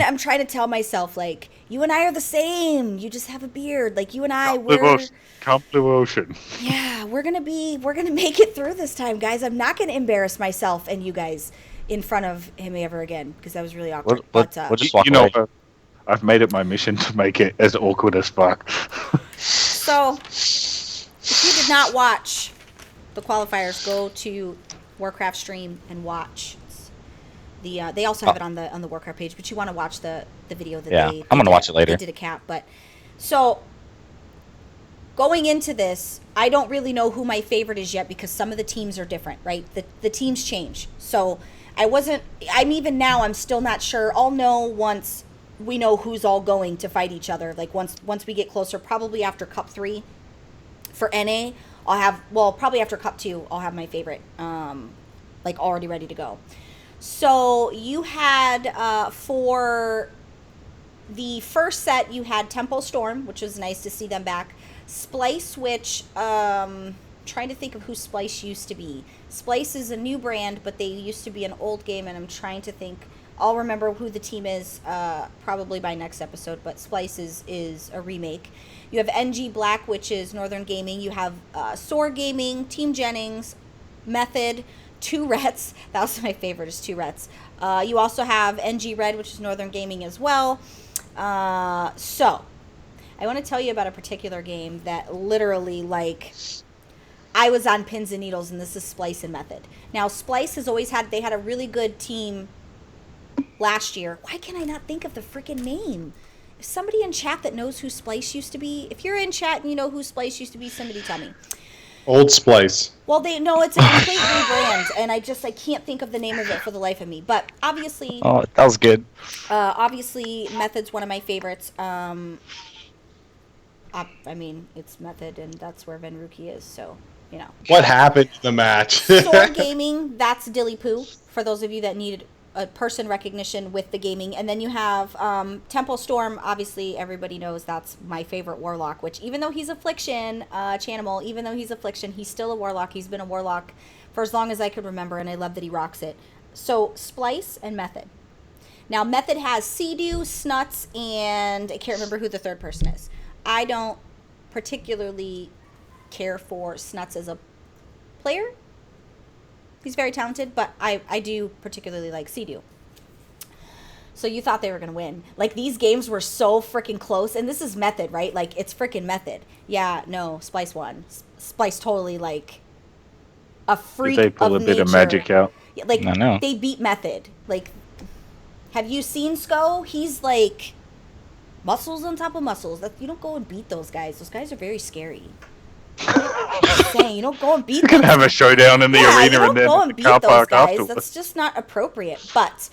I'm trying to tell myself, like, you and I are the same. You just have a beard. Like, you and I, we're... Come Blue Ocean. Yeah, we're gonna make it through this time, guys. I'm not gonna embarrass myself and you guys in front of him ever again, because that was really awkward. We'll just walk away. I've made it my mission to make it as awkward as fuck. So, if you did not watch the qualifiers, go to Warcraft stream and watch. They also have it on the Warcraft page, but you want to watch the video that I'm gonna watch it later. They did a cap, but so going into this, I don't really know who my favorite is yet because some of the teams are different, right? The teams change. So I'm still not sure. I'll know once we know who's all going to fight each other. Like once we get closer, probably after Cup 3 for NA, probably after Cup 2, I'll have my favorite, already ready to go. So you had, for the first set, you had Tempo Storm, which was nice to see them back. Splice, which, trying to think of who Splice used to be. Splice is a new brand, but they used to be an old game, and I'm trying to think. I'll remember who the team is probably by next episode, but Splice is a remake. You have NG Black, which is Northern Gaming. You have Soar Gaming, Team Jennings, Method, 2 Rets. That was my favorite, is 2 Rets. You also have NG Red, which is Northern Gaming as well. So, I want to tell you about a particular game that literally, I was on pins and needles, and this is Splice and Method. Now, Splice has always had a really good team last year. Why can I not think of the freaking name? somebody in chat that knows who Splice used to be? If you're in chat and you know who Splice used to be, somebody tell me. Old Splice. Well, they know it's a complete rebrand, and I can't think of the name of it for the life of me. But obviously, Oh, that was good. Obviously, Method's one of my favorites. I mean, it's Method, and that's where Venruki is. So, you know. What happened in the match? Sword Gaming, that's Dilly Poo. For those of you that need a person recognition with the gaming. And then you have Temple Storm. Obviously, everybody knows that's my favorite warlock, which even though he's Affliction, Chanimal, even though he's Affliction, he's still a warlock. He's been a warlock for as long as I could remember, and I love that he rocks it. So, Splice and Method. Now, Method has Sea-Doo, Snuts, and I can't remember who the third person is. I don't particularly care for Snuts as a player. He's very talented, but I do particularly like Sea-Doo. So you thought they were going to win. Like, these games were so freaking close. And this is Method, right? Like, it's freaking Method. Yeah, no, Splice won. Splice totally, like, a freak of nature. Did they pull a bit of magic out? Yeah, like, they beat Method. Like, have you seen Sko? He's, like, muscles on top of muscles. You don't go and beat those guys. Those guys are very scary. Saying, you don't go and beat them. You can have a showdown in the arena and then go and the beat car those park guys. afterwards. That's just not appropriate. But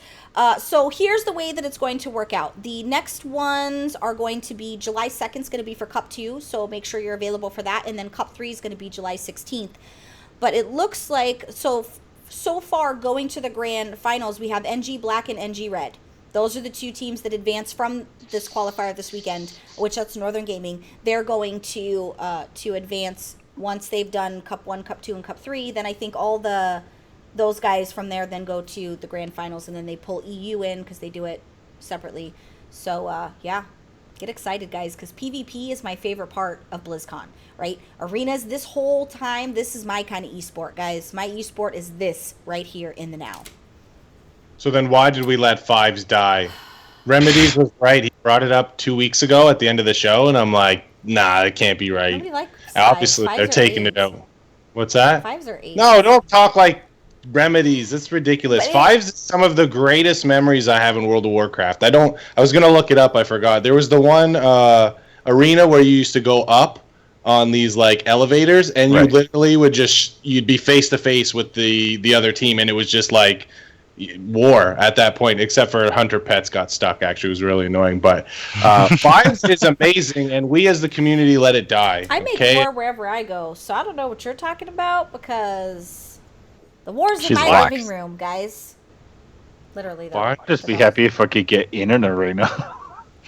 so here's the way that it's going to work out. The next ones are going to be July 2nd is going to be for Cup 2, so make sure you're available for that. And then Cup 3 is going to be July 16th. But it looks like so far going to the grand finals, we have NG Black and NG Red. Those are the two teams that advance from this qualifier this weekend, which that's Northern Gaming. They're going to advance once they've done Cup 1, Cup 2, and Cup 3. Then I think all those guys from there then go to the grand finals, and then they pull EU in because they do it separately. So, yeah, get excited, guys, because PvP is my favorite part of BlizzCon, right? Arenas, this whole time, this is my kind of esport, guys. My esport is this right here in the now. So then why did we let Fives die? Remedies was right. He brought it up 2 weeks ago at the end of the show, and I'm like, nah, it can't be right. Nobody likes Obviously, fives they're taking it out. What's that? 5s or 8s. No, don't talk like Remedies. That's ridiculous. But Fives is some of the greatest memories I have in World of Warcraft. I was going to look it up. I forgot. There was the one arena where you used to go up on these like elevators, and you literally you'd be face to face with the other team, and it was just like war at that point, except for Hunter Pets got stuck. Actually, it was really annoying. But Fives is amazing, and we as the community let it die. I make war wherever I go, so I don't know what you're talking about because the war's in my living room, guys. Literally, though. I'd just be happy if I could get in an arena.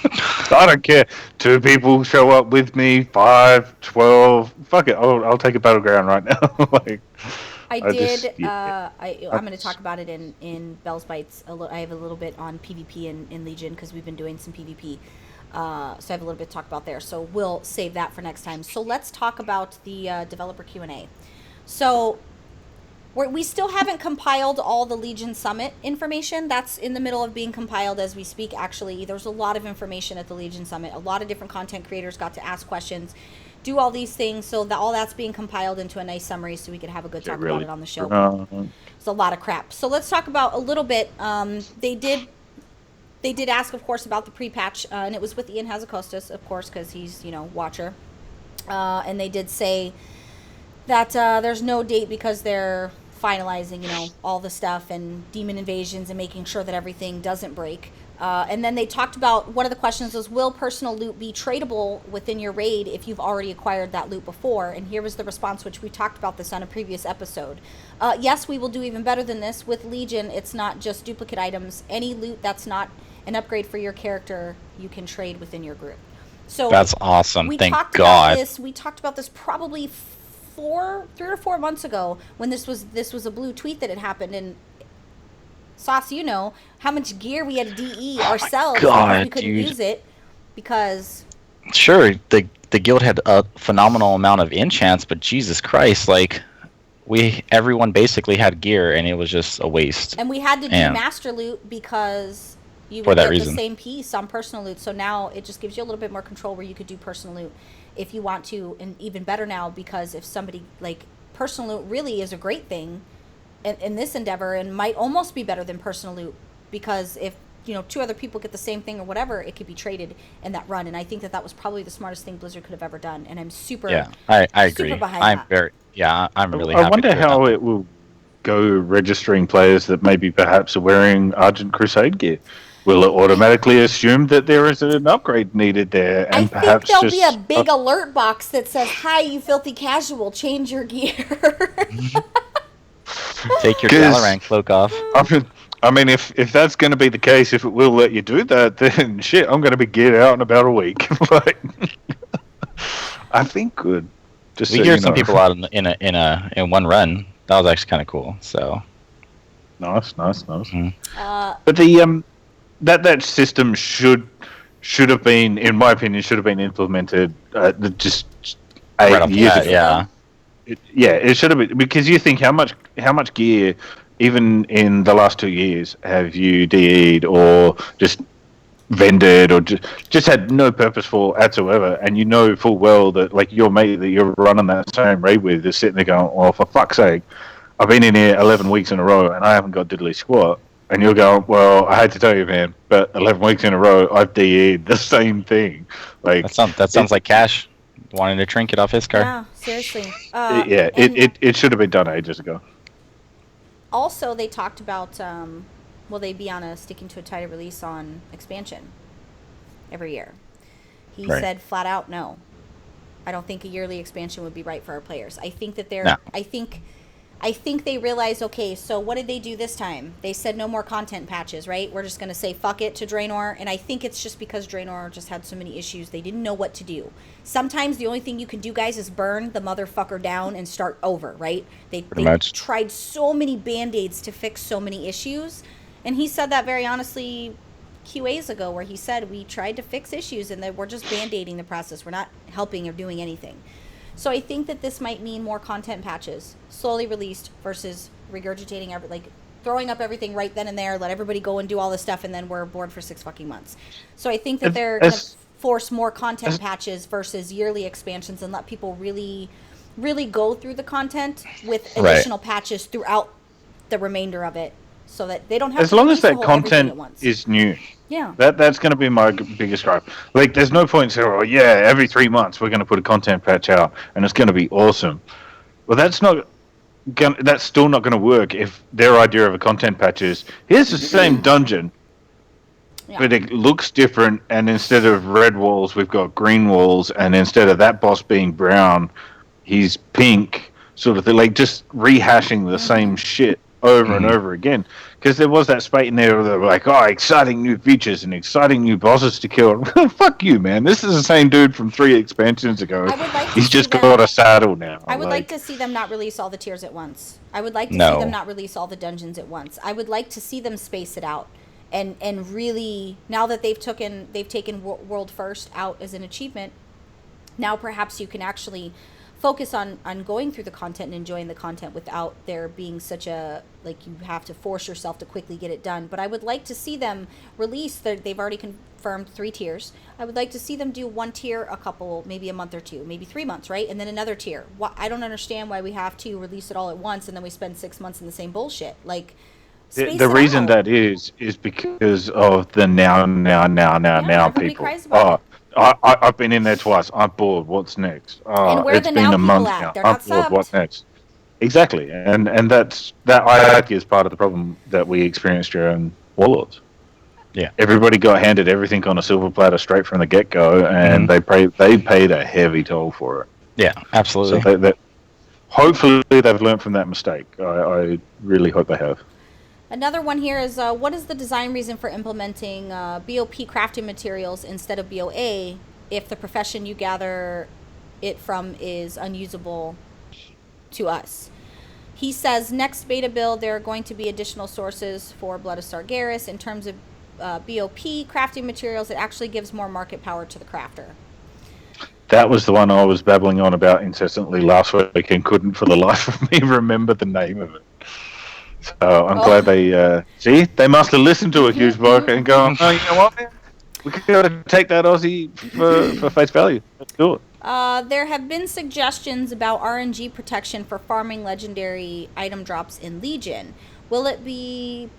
I don't care. 2 people show up with me, 5, 12. Fuck it. I'll take a battleground right now. like. I'm going to talk about it in Bell's Bites. I have a little bit on PvP in Legion because we've been doing some PvP. So I have a little bit to talk about there. So we'll save that for next time. So let's talk about the developer Q&A. So we still haven't compiled all the Legion Summit information. That's in the middle of being compiled as we speak, actually. There's a lot of information at the Legion Summit. A lot of different content creators got to ask questions, do all these things, so that all that's being compiled into a nice summary so we could have a good talk about it on the show. It's a lot of crap. So let's talk about a little bit. They did ask, of course, about the pre-patch, and it was with Ian Hazakostas, of course, because he's, watcher. And they did say that there's no date because they're finalizing, all the stuff and demon invasions and making sure that everything doesn't break. And then they talked about, one of the questions was, will personal loot be tradable within your raid if you've already acquired that loot before? And here was the response, which we talked about this on a previous episode. Yes, we will do even better than this. With Legion, it's not just duplicate its. Any loot that's not an upgrade for your character, you can trade within your group. So that's awesome. Thank God. We talked about this probably 3 or 4 months ago when this was a blue tweet that had happened, and Sauce, how much gear we had to DE ourselves because we couldn't use it because... Sure, the guild had a phenomenal amount of enchants, but Jesus Christ, like, everyone basically had gear, and it was just a waste. And we had to do master loot because you would get the same piece on personal loot, so now it just gives you a little bit more control where you could do personal loot if you want to, and even better now because if somebody, like, personal loot really is a great thing in this endeavor and might almost be better than personal loot because if two other people get the same thing or whatever, it could be traded in that run. And I think that was probably the smartest thing Blizzard could have ever done. And I'm super, I agree. super behind I'm that. very, I'm really I happy. wonder to how it will go registering players that maybe perhaps are wearing Argent Crusade gear. Will it automatically assume that there is an upgrade needed there? And I perhaps think there'll be a big alert box that says, "Hi, you filthy casual, change your gear." Take your Valorant cloak off. I mean, if that's going to be the case, if it will let you do that, then shit, I'm going to be geared out in about a week. I think good. Just We so hear you some know. people out in one run. That was actually kind of cool. So Nice. Mhm. But the that system should have been, in my opinion, should have been implemented just right off the years bat, ago. yeah. It should have been, because you think how much gear, even in the last 2 years, have you DE'd or just vended or just had no purpose for whatsoever, and you know full well that like your mate that you're running that same raid with is sitting there going, well, for fuck's sake, I've been in here 11 weeks in a row and I haven't got diddly squat. And you're going, well, I hate to tell you, man, but 11 weeks in a row, I've DE'd the same thing. Like That sounds like Cash wanting to trinket off his car. Yeah, seriously. it should have been done ages ago. Also, they talked about, will they be on sticking to a tighter release on expansion every year? He Right. said flat out, no. I don't think a yearly expansion would be right for our players. I think that No. I think they realized, okay, so what did they do this time? They said no more content patches, right? We're just going to say fuck it to Draenor. And I think it's just because Draenor just had so many issues. They didn't know what to do. Sometimes the only thing you can do, guys, is burn the motherfucker down and start over, right? They much. tried so many Band-Aids to fix so many issues. And he said that very honestly QAs ago, where he said we tried to fix issues and that we're just Band-Aiding the process. We're not helping or doing anything. So I think that this might mean more content patches, slowly released versus regurgitating, throwing up everything right then and there, let everybody go and do all this stuff, and then we're bored for 6 fucking months. So I think that they're going to force more content patches versus yearly expansions and let people really, really go through the content with additional patches throughout the remainder of it, so that they don't have as to long as release that everything at content once. is new. Yeah. That's going to be my biggest gripe. Like, there's no point saying, oh, yeah, every 3 months we're going to put a content patch out and it's going to be awesome. Well, that's still not going to work if their idea of a content patch is, here's the same dungeon, but it looks different, and instead of red walls, we've got green walls, and instead of that boss being brown, he's pink, sort of thing. Like, just rehashing the same shit over and over again. Because there was that spate in there where they were like, oh, exciting new features and exciting new bosses to kill. Fuck you, man. This is the same dude from 3 expansions ago. I would like to He's see just them- got a saddle now. I would like to see them not release all the tiers at once. I would like to see No. them not release all the dungeons at once. I would like to see them space it out and really, now that they've taken World First out as an achievement, now perhaps you can actually focus on going through the content and enjoying the content without there being such a, like, you have to force yourself to quickly get it done. But I would like to see them release, they've already confirmed 3 tiers. I would like to see them do 1 tier maybe a month or 2, maybe 3 months, right? And then another tier. I don't understand why we have to release it all at once and then we spend 6 months in the same bullshit. Like, the reason that is because of the now everybody people. cries about it. I've been in there twice. I'm bored. What's next? And where It's the been now a people month at? now. They're I'm not bored. subbed. What's next? Exactly, and that I argue is part of the problem that we experienced during Warlords. Yeah, everybody got handed everything on a silver platter straight from the get go, and they paid a heavy toll for it. Yeah, absolutely. So hopefully they've learned from that mistake. I really hope they have. Another one here is, what is the design reason for implementing BOP crafting materials instead of BOA if the profession you gather it from is unusable to us? He says, next beta build, there are going to be additional sources for Blood of Sargeras. In terms of BOP crafting materials, it actually gives more market power to the crafter. That was the one I was babbling on about incessantly last week and couldn't for the life of me remember the name of it. So I'm glad they must have listened to a huge bloke and gone, oh, you know what, man? We could go to take that Aussie for face value. Let's do it. There have been suggestions about RNG protection for farming legendary item drops in Legion. Will it be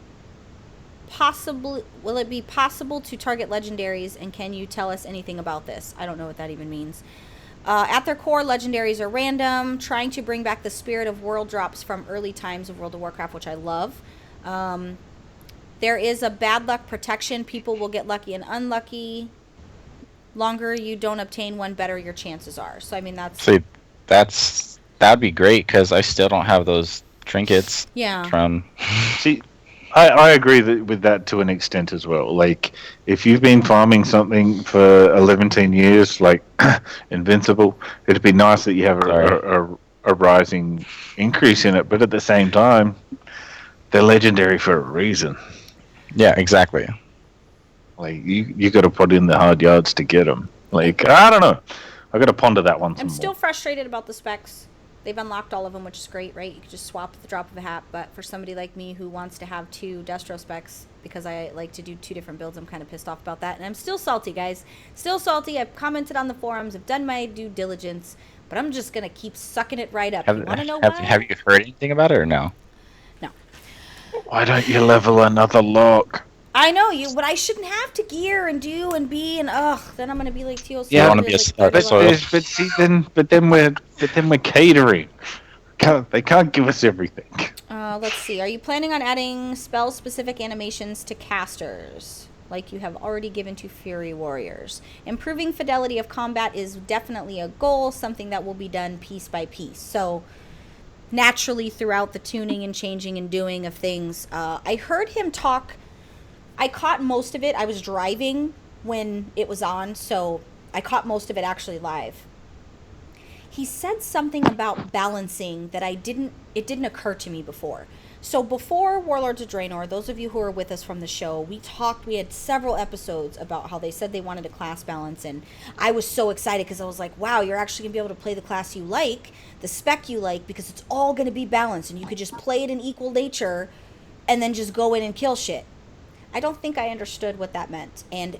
will it be possible to target legendaries, and can you tell us anything about this? I don't know what that even means. At their core, legendaries are random, trying to bring back the spirit of world drops from early times of World of Warcraft, which I love. There is a bad luck protection. People will get lucky and unlucky. Longer you don't obtain one, better your chances are. So, I mean, that'd be great, because I still don't have those trinkets. Yeah. From... See, I agree with that to an extent as well. Like, if you've been farming something for 11 years, like Invincible, it'd be nice that you have a rising increase in it. But at the same time, they're legendary for a reason. Yeah, exactly. Like, you got to put in the hard yards to get them. Like, I don't know. I got to ponder that one some I'm still more. frustrated about the specs. They've unlocked all of them, which is great, right? You can just swap at the drop of a hat. But for somebody like me who wants to have 2 Destro specs, because I like to do 2 different builds, I'm kind of pissed off about that. And I'm still salty, guys. Still salty. I've commented on the forums. I've done my due diligence. But I'm just going to keep sucking it right up. You want to know why? Have you heard anything about it or no? No. Why don't you level another lock? I know you, but I shouldn't have to gear and do and be and then I'm gonna be like TLC. Yeah, want to be but then we're catering. They can't give us everything. Let's see. Are you planning on adding spell-specific animations to casters, like you have already given to Fury Warriors? Improving fidelity of combat is definitely a goal, something that will be done piece by piece. So naturally, throughout the tuning and changing and doing of things, I heard him talk. I caught most of it. I was driving when it was on, so I caught most of it actually live. He said something about balancing that it didn't occur to me before. So before Warlords of Draenor, those of you who are with us from the show, we had several episodes about how they said they wanted a class balance, and I was so excited because I was like, wow, you're actually going to be able to play the class you like, the spec you like, because it's all going to be balanced, and you could just play it in equal nature and then just go in and kill shit. I don't think I understood what that meant. And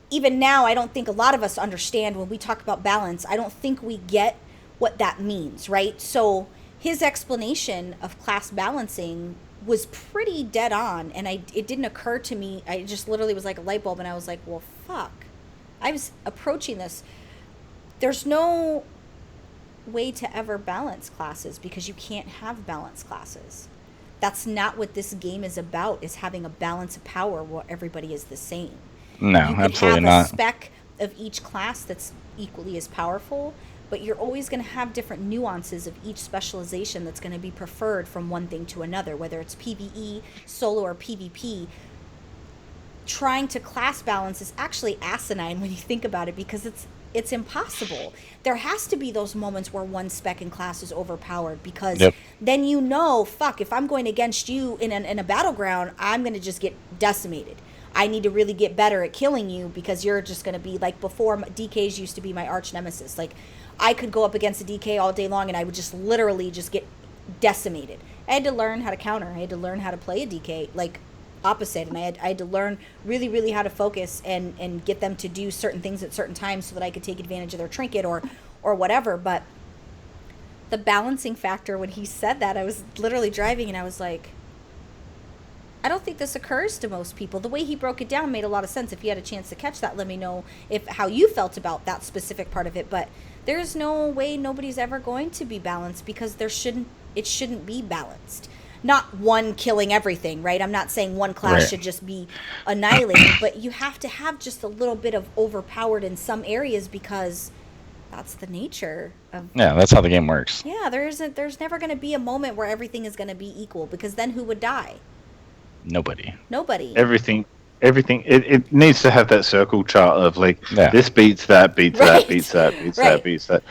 even now, I don't think a lot of us understand when we talk about balance. I don't think we get what that means, right? So his explanation of class balancing was pretty dead on. And it didn't occur to me. I just literally was like a light bulb. And I was like, well, fuck. I was approaching this. There's no way to ever balance classes because you can't have balance classes. That's not what this game is about, is having a balance of power where everybody is the same. No, absolutely not. You can have a spec of each class that's equally as powerful, but you're always going to have different nuances of each specialization that's going to be preferred from one thing to another, whether it's PvE, solo, or PvP. Trying to class balance is actually asinine when you think about it, because it's impossible. There has to be those moments where one spec in class is overpowered, because then fuck, if I'm going against you in a battleground, I'm going to just get decimated. I need to really get better at killing you, because you're just going to be like, before, DKs used to be my arch nemesis. Like, I could go up against a DK all day long and I would just literally just get decimated. I had to learn how to counter. I had to learn how to play a DK, like, opposite, and I had to learn really, really how to focus and get them to do certain things at certain times so that I could take advantage of their trinket or whatever. But the balancing factor, when he said that, I was literally driving and I was like, I don't think this occurs to most people. The way he broke it down made a lot of sense. If you had a chance to catch that, let me know how you felt about that specific part of it. But there's no way nobody's ever going to be balanced, because it shouldn't be balanced. Not one killing everything, right? I'm not saying one class should just be annihilated, but you have to have just a little bit of overpowered in some areas, because that's the nature of... Yeah, that's how the game works. Yeah, there's never going to be a moment where everything is going to be equal, because then who would die? Nobody. Everything. It needs to have that circle chart of like, this beats that, beats that, beats that, beats that, beats that.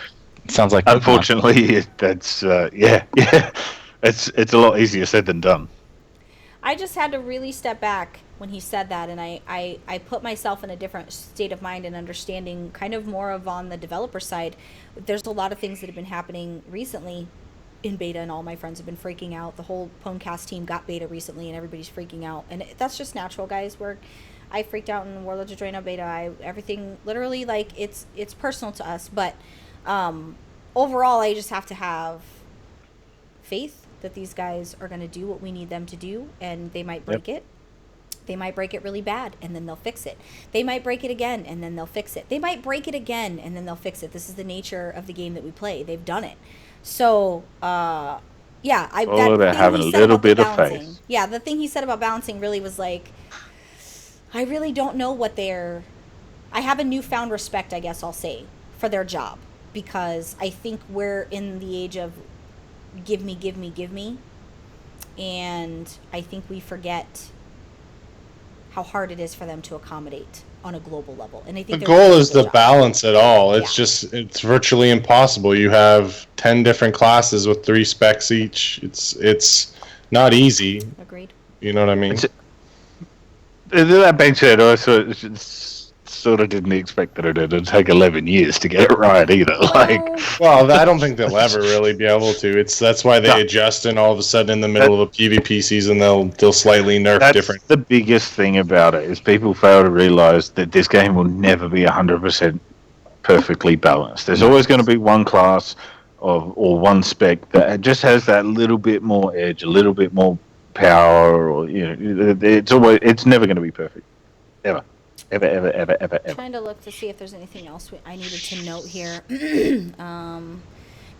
Sounds like... Unfortunately, that's, It's a lot easier said than done. I just had to really step back when he said that, and I put myself in a different state of mind and understanding, kind of more of on the developer side. There's a lot of things that have been happening recently in beta, and all my friends have been freaking out. The whole PWNCAST team got beta recently, and everybody's freaking out. And that's just natural, guys. I freaked out in Warlords of Draenor beta. Everything, literally, like, it's personal to us. But overall, I just have to have faith that these guys are going to do what we need them to do, and they might break it. They might break it really bad, and then they'll fix it. They might break it again, and then they'll fix it. They might break it again, and then they'll fix it. This is the nature of the game that we play. They've done it. So, yeah. All about having a little bit of faith. Yeah, the thing he said about balancing really was like, I really don't know what they're... I have a newfound respect, I guess I'll say, for their job. Because I think we're in the age of give me, give me, give me. And I think we forget how hard it is for them to accommodate on a global level. And I think the goal is to balance it all. It's just, it's virtually impossible. You have 10 different classes with 3 specs each. It's not easy. Agreed. You know what I mean? That being said, I sort of didn't expect that it'd take 11 years to get it right either. Well, I don't think they'll ever really be able to. That's why they adjust, and all of a sudden in the middle of a PvP season they'll slightly nerf different. The biggest thing about it is people fail to realize that this game will never be 100% perfectly balanced. There's always going to be one class or one spec that just has that little bit more edge, a little bit more power, or it's never going to be perfect, ever. Ever. Trying to look to see if there's anything else I needed to note here.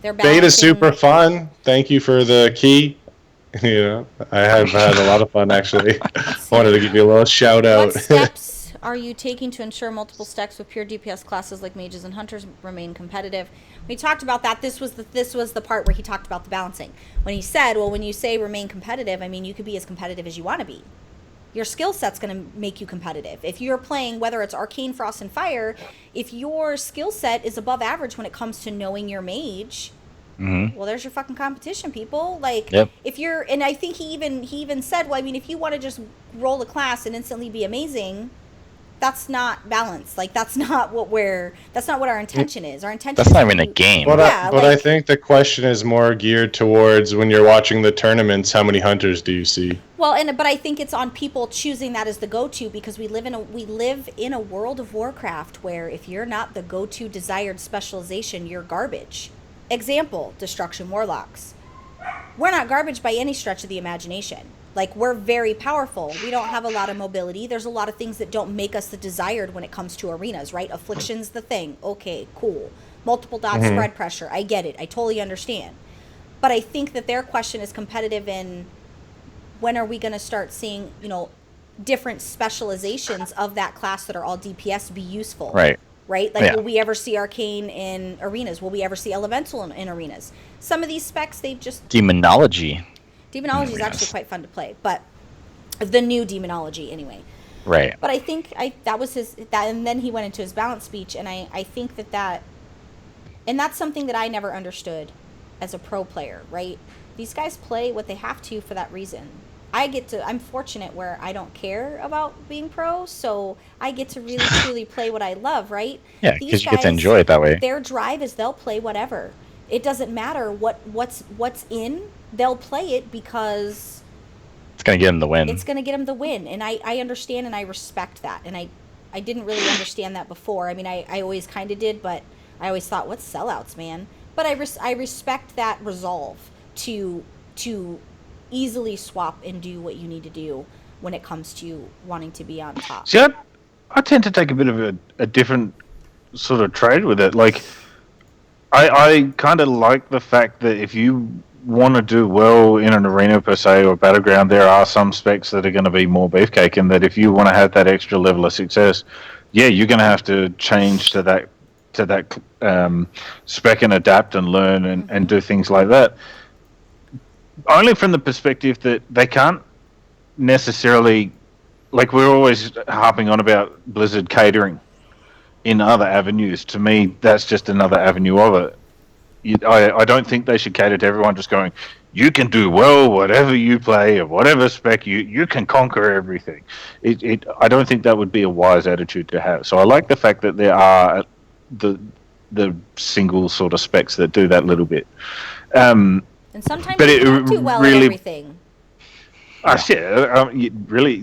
Beta's super fun. Thank you for the key. I have had a lot of fun, actually. Wanted to give you a little shout out. What steps are you taking to ensure multiple stacks with pure DPS classes like mages and hunters remain competitive? We talked about that. This was the part where he talked about the balancing. When he said, well, when you say remain competitive, I mean, you could be as competitive as you want to be. Your skill set's going to make you competitive. If you're playing, whether it's Arcane, Frost, and Fire, if your skill set is above average when it comes to knowing your mage, well, there's your fucking competition, people. If you're, and I think he even said, well, I mean, if you want to just roll a class and instantly be amazing, that's not balanced. That's not what our intention is. Our intention That's not even a game. But I think the question is more geared towards when you're watching the tournaments, how many hunters do you see? Well, but I think it's on people choosing that as the go-to, because we live in a World of Warcraft where if you're not the go-to desired specialization, you're garbage. Example, Destruction Warlocks. We're not garbage by any stretch of the imagination. We're very powerful. We don't have a lot of mobility. There's a lot of things that don't make us the desired when it comes to arenas, right? Affliction's the thing. Okay, cool. Multiple dot spread pressure. I get it. I totally understand. But I think that their question is competitive in when are we going to start seeing, different specializations of that class that are all DPS be useful? Right. Right? Will we ever see Arcane in arenas? Will we ever see Elemental in arenas? Some of these specs, they've just... Demonology is actually quite fun to play, but the new Demonology anyway. Right. But I think that was and then he went into his balance speech, and I think that and that's something that I never understood as a pro player, right? These guys play what they have to for that reason. I'm fortunate where I don't care about being pro, so I get to really truly play what I love, right? Yeah, because you get to enjoy it that way. Their drive is they'll play whatever. It doesn't matter what's in. They'll play it because it's going to get them the win. It's going to get them the win, and I understand and I respect that. And I didn't really understand that before. I mean, I always kind of did, but I always thought, what's sellouts, man? But I respect that resolve to easily swap and do what you need to do when it comes to wanting to be on top. See, I tend to take a bit of a different sort of trade with it. I kind of like the fact that if you want to do well in an arena per se or battleground, there are some specs that are going to be more beefcake, and that if you want to have that extra level of success, you're going to have to change to that spec and adapt and learn and do things like that. Only from the perspective that they can't necessarily, we're always harping on about Blizzard catering in other avenues. To me, that's just another avenue of it. I don't think they should cater to everyone just going, you can do well whatever you play or whatever spec, you can conquer everything. I don't think that would be a wise attitude to have. So I like the fact that there are the single sort of specs that do that little bit. And sometimes you don't do well at everything. Really,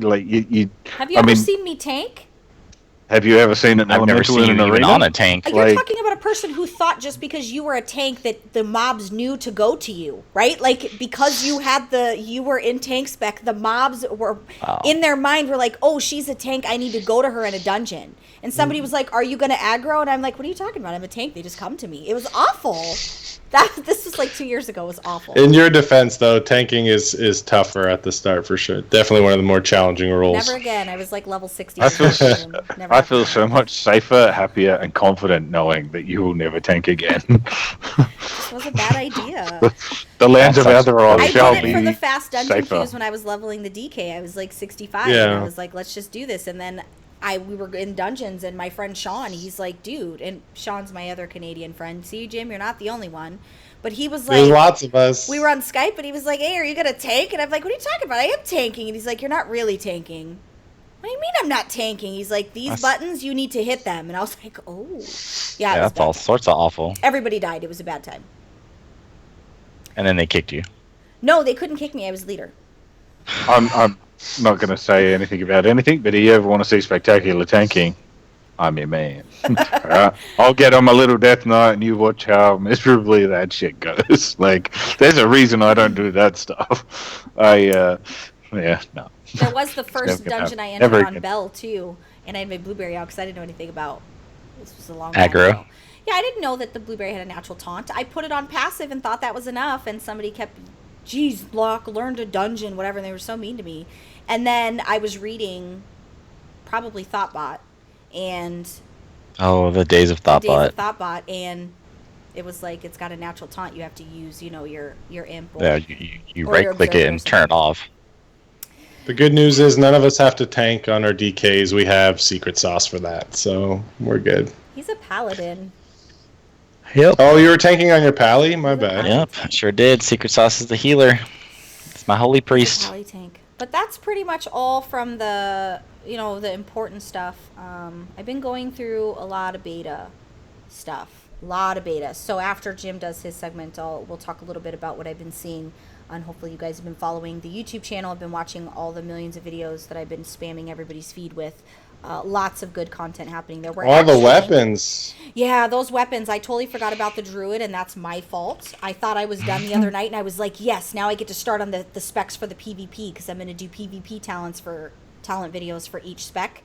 Have you ever seen me tank? Have you ever seen an I've never elemental seen in you an even arena? on a tank. You're talking about a person who thought just because you were a tank that the mobs knew to go to you, right? Like, because you were in tank spec, the mobs were in their mind were like, oh, she's a tank, I need to go to her in a dungeon. And somebody was like, are you going to aggro? And I'm like, what are you talking about? I'm a tank. They just come to me. It was awful. This was like 2 years ago. It was awful. In your defense, though, tanking is tougher at the start for sure. Definitely one of the more challenging roles. Never again. I was like level 60. I feel so much safer, happier, and confident knowing that you will never tank again. This was a bad idea. The lands of Azeroth I shall did be it for the fast dungeon safer. queues when I was leveling the DK. I was like 65, Yeah. and I was like, let's just do this. And then we were in dungeons, and my friend Sean, he's like, dude, and Sean's my other Canadian friend. See, Jim, you're not the only one. But he was like, there's lots of us. We were on Skype, and he was like, hey, are you going to tank? And I'm like, what are you talking about? I am tanking. And he's like, you're not really tanking. What do you mean I'm not tanking? He's like, these buttons, you need to hit them. And I was like, oh. Yeah, that's all sorts of awful. Everybody died. It was a bad time. And then they kicked you. No, they couldn't kick me. I was leader. I'm not going to say anything about anything, but if you ever want to see spectacular tanking, I'm your man. Right? I'll get on my little death knight and you watch how miserably that shit goes. Like, there's a reason I don't do that stuff. No. There was the first dungeon I entered on Bell, too, and I had my blueberry out because I didn't know anything about this. Was a long time aggro. ago. Yeah, I didn't know that the blueberry had a natural taunt. I put it on passive and thought that was enough, and somebody kept, geez, Block, learned a dungeon, whatever, and they were so mean to me. And then I was reading probably Thoughtbot, and... Oh, the days of Thoughtbot. And it was like, it's got a natural taunt. You have to use, your imp. Yeah, you right-click it and turn it off. The good news is none of us have to tank on our DKs. We have secret sauce for that, so we're good. He's a paladin. Yep. Oh, you were tanking on your pally? My bad. Yep, sure did. Secret sauce is the healer. It's my holy priest. Pally tank. But that's pretty much all from the, the important stuff. I've been going through a lot of beta stuff. So after Jim does his segment, we'll talk a little bit about what I've been seeing. And hopefully you guys have been following the YouTube channel. I've been watching all the millions of videos that I've been spamming everybody's feed with. Lots of good content happening there. The weapons. Yeah, those weapons. I totally forgot about the druid, and that's my fault. I thought I was done the other night, and I was like, yes, now I get to start on the specs for the PvP, because I'm going to do PvP talent videos for each spec.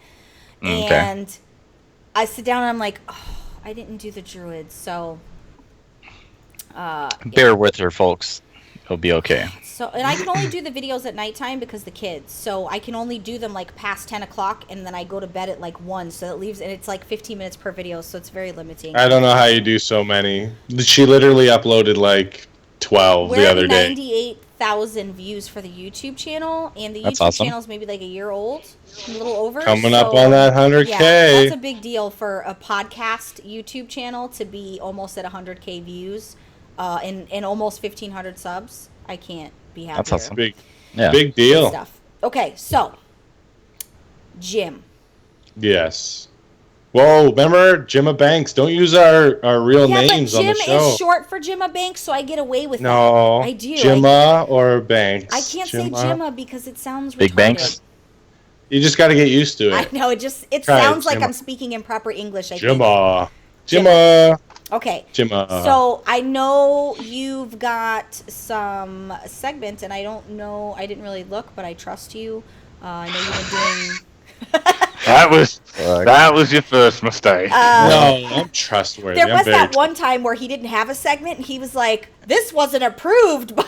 Okay. And I sit down, and I'm like, oh, I didn't do the druids, so... Bear with her, folks. It'll be okay. So, and I can only do the videos at nighttime because the kids. So I can only do them like past 10 o'clock, and then I go to bed at like 1. So it leaves, and it's like 15 minutes per video. So it's very limiting. I don't know how you do so many. She literally uploaded like 12 the other day. 98,000 views for the YouTube channel, and the That's YouTube awesome. channel is maybe like a year old, a little over. Coming up on that 100K. Yeah, that's a big deal for a podcast YouTube channel to be almost at 100K views. And almost 1,500 subs. I can't be happier. That's awesome. Big Good deal. stuff. Okay, so Jim. Yes. Whoa, remember Jimma Banks? Don't use our real names on the show. Jim is short for Jimma Banks, so I get away with No, that. I do. Jimma or Banks. I can't say Jimma because it sounds Big retarded. Banks? You just got to get used to it. I know, it Try sounds it, like Jimma. I'm speaking in proper English. I think. Jimma. Okay. Jimma. So I know you've got some segments, and I don't know. I didn't really look, but I trust you. I know you've been doing. That was your first mistake. No, I'm trustworthy. There was that one time where he didn't have a segment, and he was like, "This wasn't approved by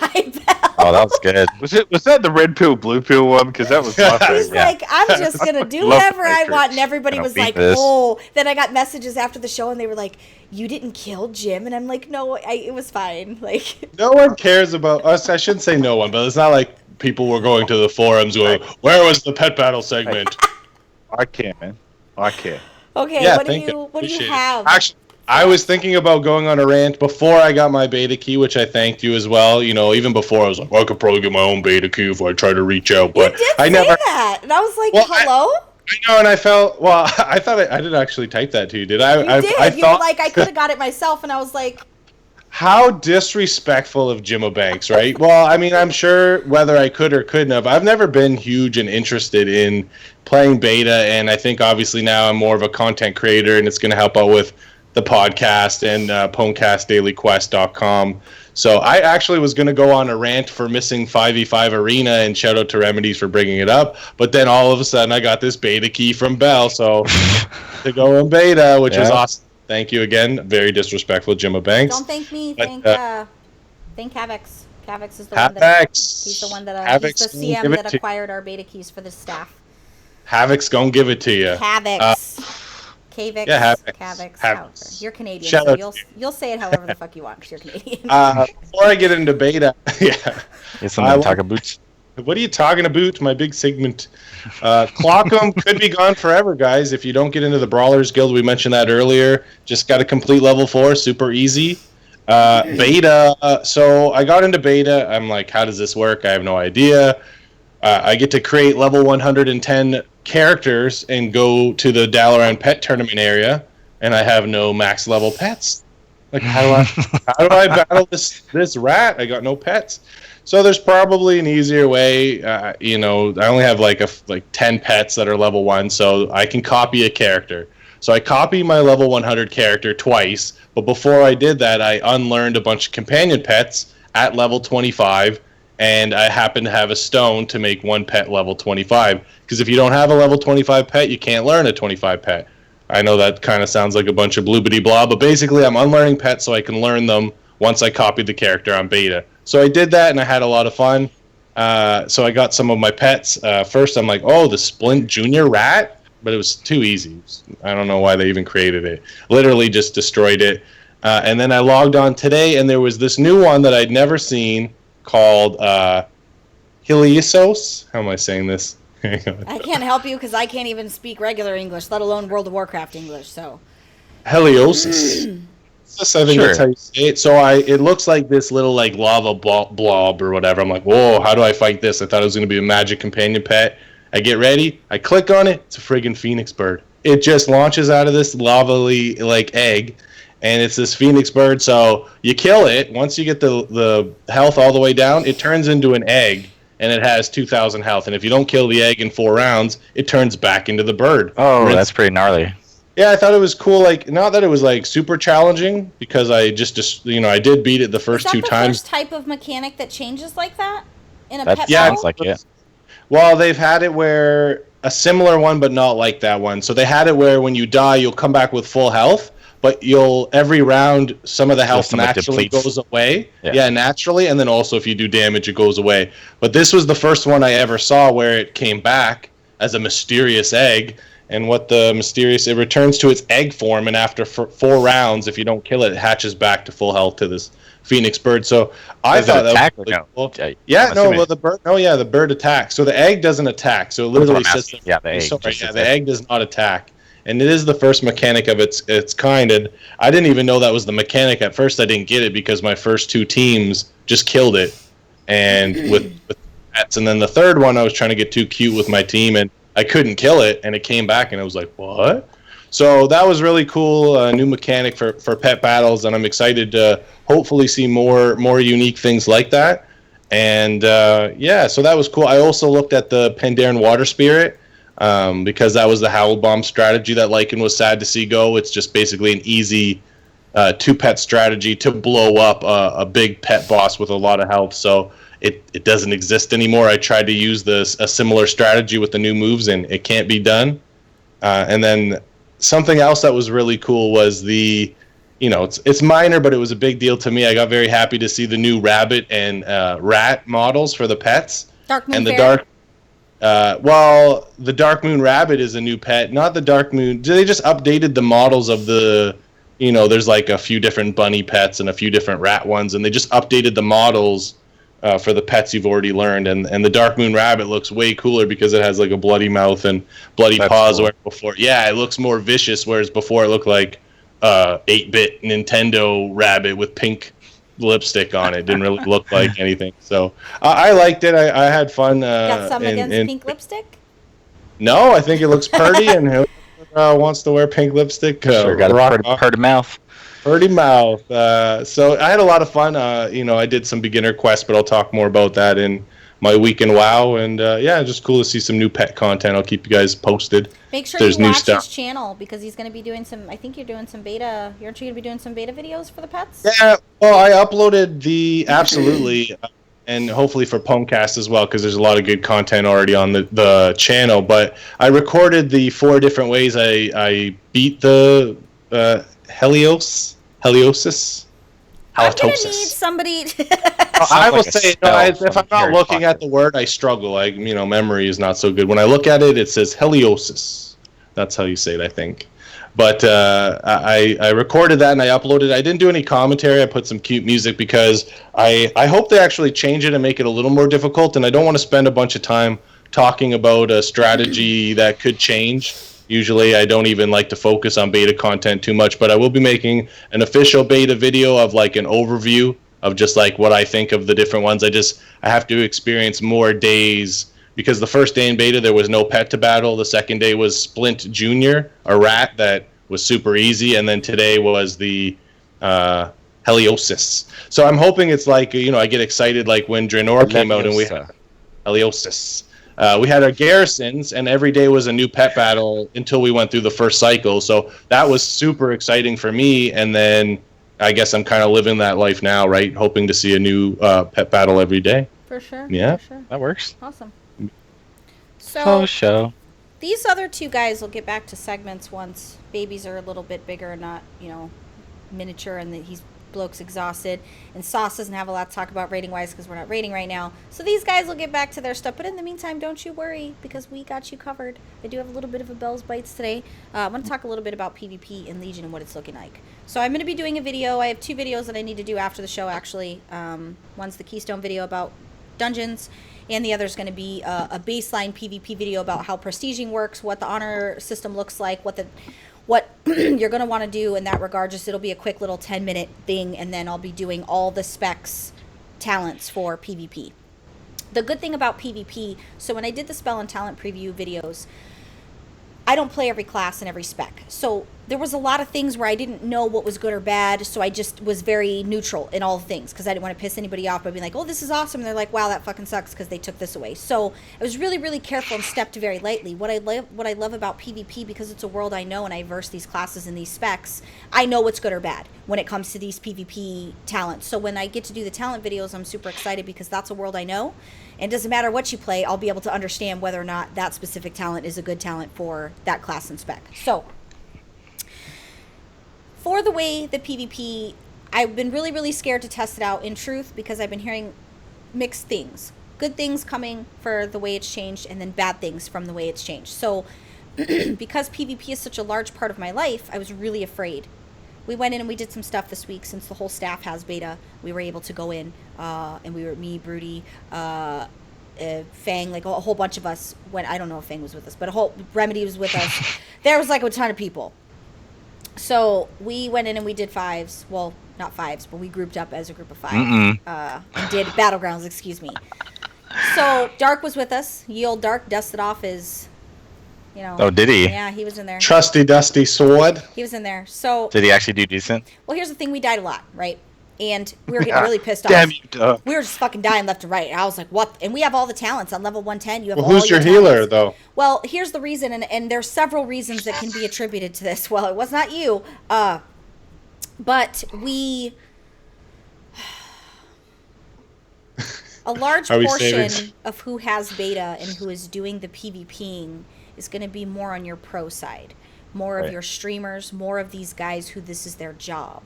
Bell." Oh, that was good. Was that the red pill, blue pill one? Because that was my favorite. He's like, I'm just going to do Love whatever I Matrix. want. And everybody Gonna was beat like, this. oh. Then I got messages after the show, and they were like, you didn't kill Jim. And I'm like, no, it was fine. Like, No one cares about us. I shouldn't say no one, but it's not like people were going to the forums going, where was the pet battle segment? I care, man. I care. okay, Yeah, what do thank you you. what do you Appreciate it. have? Actually, I was thinking about going on a rant before I got my beta key, which I thanked you as well. Even before I was like, I could probably get my own beta key if I try to reach out, but you did I say never. that. And I was like, Well, hello? I know, and I felt. Well, I thought I did actually type that to you. Did I? You did. I You were like, I could have got it myself. And I was like, How disrespectful of Jimmo Banks, right? Well, I mean, I'm sure whether I could or couldn't have, I've never been huge and interested in playing beta, and I think obviously now I'm more of a content creator, and it's going to help out with the podcast and PWNCAST So I actually was going to go on a rant for missing 5v5 Arena, and shout out to Remedies for bringing it up, but then all of a sudden I got this beta key from Bell, so to go in beta, which was awesome. Thank you again. Very disrespectful, Jimmo Banks. Don't thank me. Thank Havix. Havix is the one he's the one that he's the CM that acquired our beta keys for the staff. Havix gonna give it to you. Havix. Kavix. Yeah, Havix. You're Canadian, so you'll say it however the fuck you want because you're Canadian. Before I get into beta, talk about. What are you talking about, my big segment? Clockum could be gone forever, guys. If you don't get into the Brawlers Guild, we mentioned that earlier. Just got to complete level 4, super easy. Beta. So I got into beta. I'm like, how does this work? I have no idea. I get to create level 110 characters and go to the Dalaran pet tournament area, and I have no max level pets. Like, how do I battle this rat? I got no pets. So there's probably an easier way. I only have like 10 pets that are level 1, so I can copy a character. So I copy my level 100 character twice, but before I did that, I unlearned a bunch of companion pets at level 25, and I happen to have a stone to make one pet level 25. Because if you don't have a level 25 pet, you can't learn a 25 pet. I know that kind of sounds like a bunch of bloobity blah, but basically I'm unlearning pets so I can learn them once I copied the character on beta. So I did that, and I had a lot of fun. So I got some of my pets. First, I'm like, oh, the Splint Junior Rat? But it was too easy. I don't know why they even created it. Literally just destroyed it. And then I logged on today, and there was this new one that I'd never seen called Helios. How am I saying this? I can't help you because I can't even speak regular English, let alone World of Warcraft English. So Heliosis. I think that's how you say it. So it looks like this little like lava blob or whatever. I'm like, whoa, how do I fight this? I thought it was going to be a magic companion pet. I get ready. I click on it. It's a friggin' phoenix bird. It just launches out of this lava-y like egg, and it's this phoenix bird. So you kill it. Once you get the health all the way down, it turns into an egg, and it has 2,000 health. And if you don't kill the egg in 4 rounds, it turns back into the bird. Oh, that's pretty gnarly. Yeah, I thought it was cool. Like, not that it was like super challenging, because I just I did beat it the first 2 times. Is that the first type of mechanic that changes like that in a pet sounds like it. Well, they've had it where a similar one, but not like that one. So they had it where when you die, you'll come back with full health, but every round some of the health naturally goes away. Yeah, naturally, and then also if you do damage, it goes away. But this was the first one I ever saw where it came back as a mysterious egg. And it returns to its egg form, and after 4 rounds, if you don't kill it, it hatches back to full health to this phoenix bird. So I thought that was really cool. The bird attacks. So the egg doesn't attack. So it literally sits there. The egg does not attack. And it is the first mechanic of its kind. And I didn't even know that was the mechanic. At first, I didn't get it because my first 2 teams just killed it. And with pets. And then the third one, I was trying to get too cute with my team, and I couldn't kill it, and it came back, and I was like, what? So that was really cool, new mechanic for pet battles, and I'm excited to hopefully see more unique things like that. And so that was cool. I also looked at the Pandaren Water Spirit, because that was the Howl Bomb strategy that Lycan was sad to see go. It's just basically an easy 2-pet strategy to blow up a big pet boss with a lot of health. So it doesn't exist anymore. I tried to use a similar strategy with the new moves, and it can't be done. And then something else that was really cool was it's minor, but it was a big deal to me. I got very happy to see the new rabbit and rat models for the pets. Dark Moon and the Fair? The Dark Moon Rabbit is a new pet, not the Dark Moon. They just updated the models of the, there's like a few different bunny pets and a few different rat ones, and they just updated the models for the pets you've already learned, and the Dark Moon Rabbit looks way cooler because it has like a bloody mouth and bloody paws. Cool. Where before, it looks more vicious, whereas before it looked like 8-bit Nintendo rabbit with pink lipstick on it. Didn't really look like anything. So I liked it. I had fun. Got some against pink lipstick? No, I think it looks pretty, and who wants to wear pink lipstick? Sure, got a purty mouth. Birdie mouth. So I had a lot of fun. I did some beginner quests, but I'll talk more about that in my week in WoW. And just cool to see some new pet content. I'll keep you guys posted. Make sure you watch his channel because he's going to be doing some. I think you're doing some beta. Aren't you going to be doing some beta videos for the pets? Yeah. Well, I uploaded absolutely. And hopefully for PWNCAST as well, because there's a lot of good content already on the channel. But I recorded the 4 different ways I beat the Heliosis. I'm gonna need somebody. I will say, if I'm not looking at the word, I struggle. Memory is not so good. When I look at it, it says Heliosis. That's how you say it, I think. But I recorded that and I uploaded it. I didn't do any commentary. I put some cute music because I hope they actually change it and make it a little more difficult. And I don't want to spend a bunch of time talking about a strategy that could change. Usually I don't even like to focus on beta content too much, but I will be making an official beta video of like an overview of just like what I think of the different ones. I have to experience more days. Because the first day in beta, there was no pet to battle. The second day was Splint Jr., a rat that was super easy. And then today was the Heliosis. So I'm hoping it's like, I get excited like when Draenor came out and we had Heliosis. We had our garrisons, and every day was a new pet battle until we went through the first cycle. So that was super exciting for me. And then I guess I'm kind of living that life now, right? Hoping to see a new pet battle every day. For sure. Yeah. For sure. That works. Awesome. So show. These other 2 guys will get back to segments once babies are a little bit bigger and not, miniature, and that Bloke's exhausted, and Sauce doesn't have a lot to talk about rating wise because we're not rating right now. So these guys will get back to their stuff, but in the meantime, don't you worry because we got you covered. I do have a little bit of a Bell's Bites today. I want to talk a little bit about PvP in Legion and what it's looking like. So I'm going to be doing a video. I have 2 videos that I need to do after the show actually. One's the Keystone video about dungeons, and the other is going to be a baseline PvP video about how prestiging works, what the honor system looks like, what you're going to want to do in that regard. Just it'll be a quick little 10-minute thing, and then I'll be doing all the specs talents for PvP. The good thing about PvP, so when I did the spell and talent preview videos, I don't play every class and every spec. So there was a lot of things where I didn't know what was good or bad, so I just was very neutral in all things because I didn't want to piss anybody off by being like, oh, this is awesome. And they're like, wow, that fucking sucks because they took this away. So I was really, really careful and stepped very lightly. What I love about PvP, because it's a world I know and I verse these classes and these specs, I know what's good or bad when it comes to these PvP talents. So when I get to do the talent videos, I'm super excited because that's a world I know. And it doesn't matter what you play, I'll be able to understand whether or not that specific talent is a good talent for that class and spec. So for the way the PvP, I've been really, really scared to test it out in truth because I've been hearing mixed things. Good things coming for the way it's changed, and then bad things from the way it's changed. So because PvP is such a large part of my life, I was really afraid. We went in and we did some stuff this week since the whole staff has beta. We were able to go in, and we were, me, Broody, Fang, like a whole bunch of us went. I don't know if Fang was with us, but Remedy was with us. There was like a ton of people. So we went in and we did 5s. Well, not 5s, but we grouped up as a group of 5. And did Battlegrounds, excuse me. So Dark was with us. Ye old Dark dusted off his, Oh, did he? Yeah, he was in there. Trusty dusty sword. He was in there. So did he actually do decent? Well, here's the thing. We died a lot, right? And we were getting really pissed off. Damn you, Doug. We were just fucking dying left and right. And I was like, what? And we have all the talents on level 110. You have all who's your healer, though? Well, here's the reason, and there's several reasons that can be attributed to this. Well, it was not you. But we... A large portion of who has beta and who is doing the PvPing is going to be more on your pro side. More of your streamers, more of these guys who this is their job.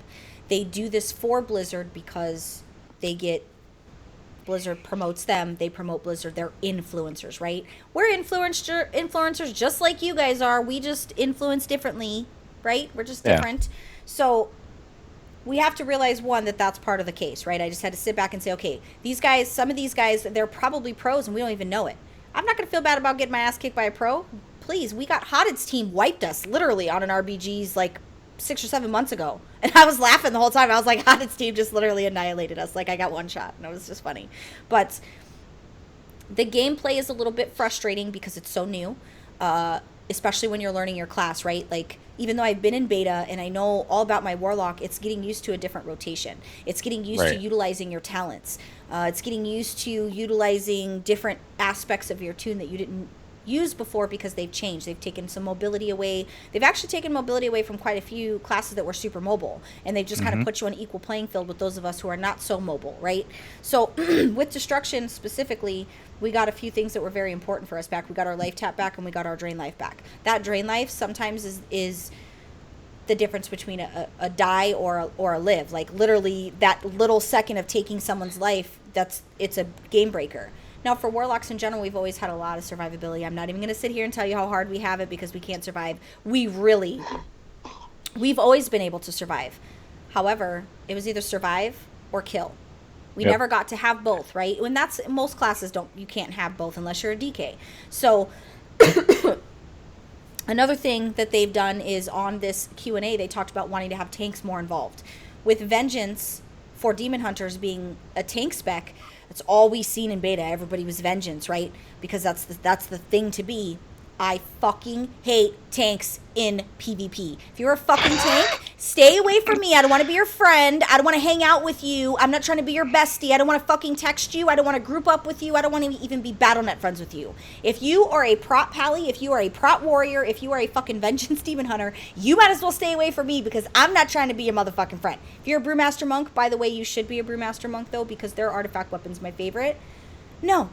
They do this for Blizzard because Blizzard promotes them. They promote Blizzard. They're influencers, right? We're influencers just like you guys are. We just influence differently, right? We're just different. So we have to realize, one, that that's part of the case, right? I just had to sit back and say, okay, these guys, some of these guys, they're probably pros and we don't even know it. I'm not going to feel bad about getting my ass kicked by a pro. Please, we got Hodded's team wiped us literally on an RBG's like 6 or 7 months ago. And I was laughing the whole time. I was like, Hodded's team just literally annihilated us. Like, I got one shot. And it was just funny. But the gameplay is a little bit frustrating because it's so new. especially when you're learning your class, right? Like, even though I've been in beta and I know all about my warlock, it's getting used to a different rotation. It's getting used to utilizing your talents. It's getting used to utilizing different aspects of your tune that you didn't use before because they've changed. They've taken some mobility away. They've actually taken mobility away from quite a few classes that were super mobile, and they've just kind of put you on an equal playing field with those of us who are not so mobile, right? So with destruction specifically, we got a few things that were very important for us back. We got our life tap back, and we got our drain life back. That drain life sometimes is the difference between a die or a live. Like, literally that little second of taking someone's life, it's a game breaker. Now, for warlocks in general, we've always had a lot of survivability. I'm not even going to sit here and tell you how hard we have it because we can't survive. We've always been able to survive. However, it was either survive or kill. We never got to have both, right? And that's, most classes you can't have both unless you're a DK. So another thing that they've done is on this Q&A, they talked about wanting to have tanks more involved. With Vengeance for Demon Hunters being a tank spec, that's all we seen in beta. Everybody was Vengeance, right? Because that's the thing to be. I fucking hate tanks in PvP. If you're a fucking tank, stay away from me. I don't want to be your friend. I don't want to hang out with you. I'm not trying to be your bestie. I don't want to fucking text you. I don't want to group up with you. I don't want to even be Battle.net friends with you. If you are a prot pally, if you are a prot warrior, if you are a fucking Vengeance Demon Hunter, you might as well stay away from me because I'm not trying to be your motherfucking friend. If you're a Brewmaster Monk, by the way, you should be a Brewmaster Monk though, because their artifact weapon's my favorite. No,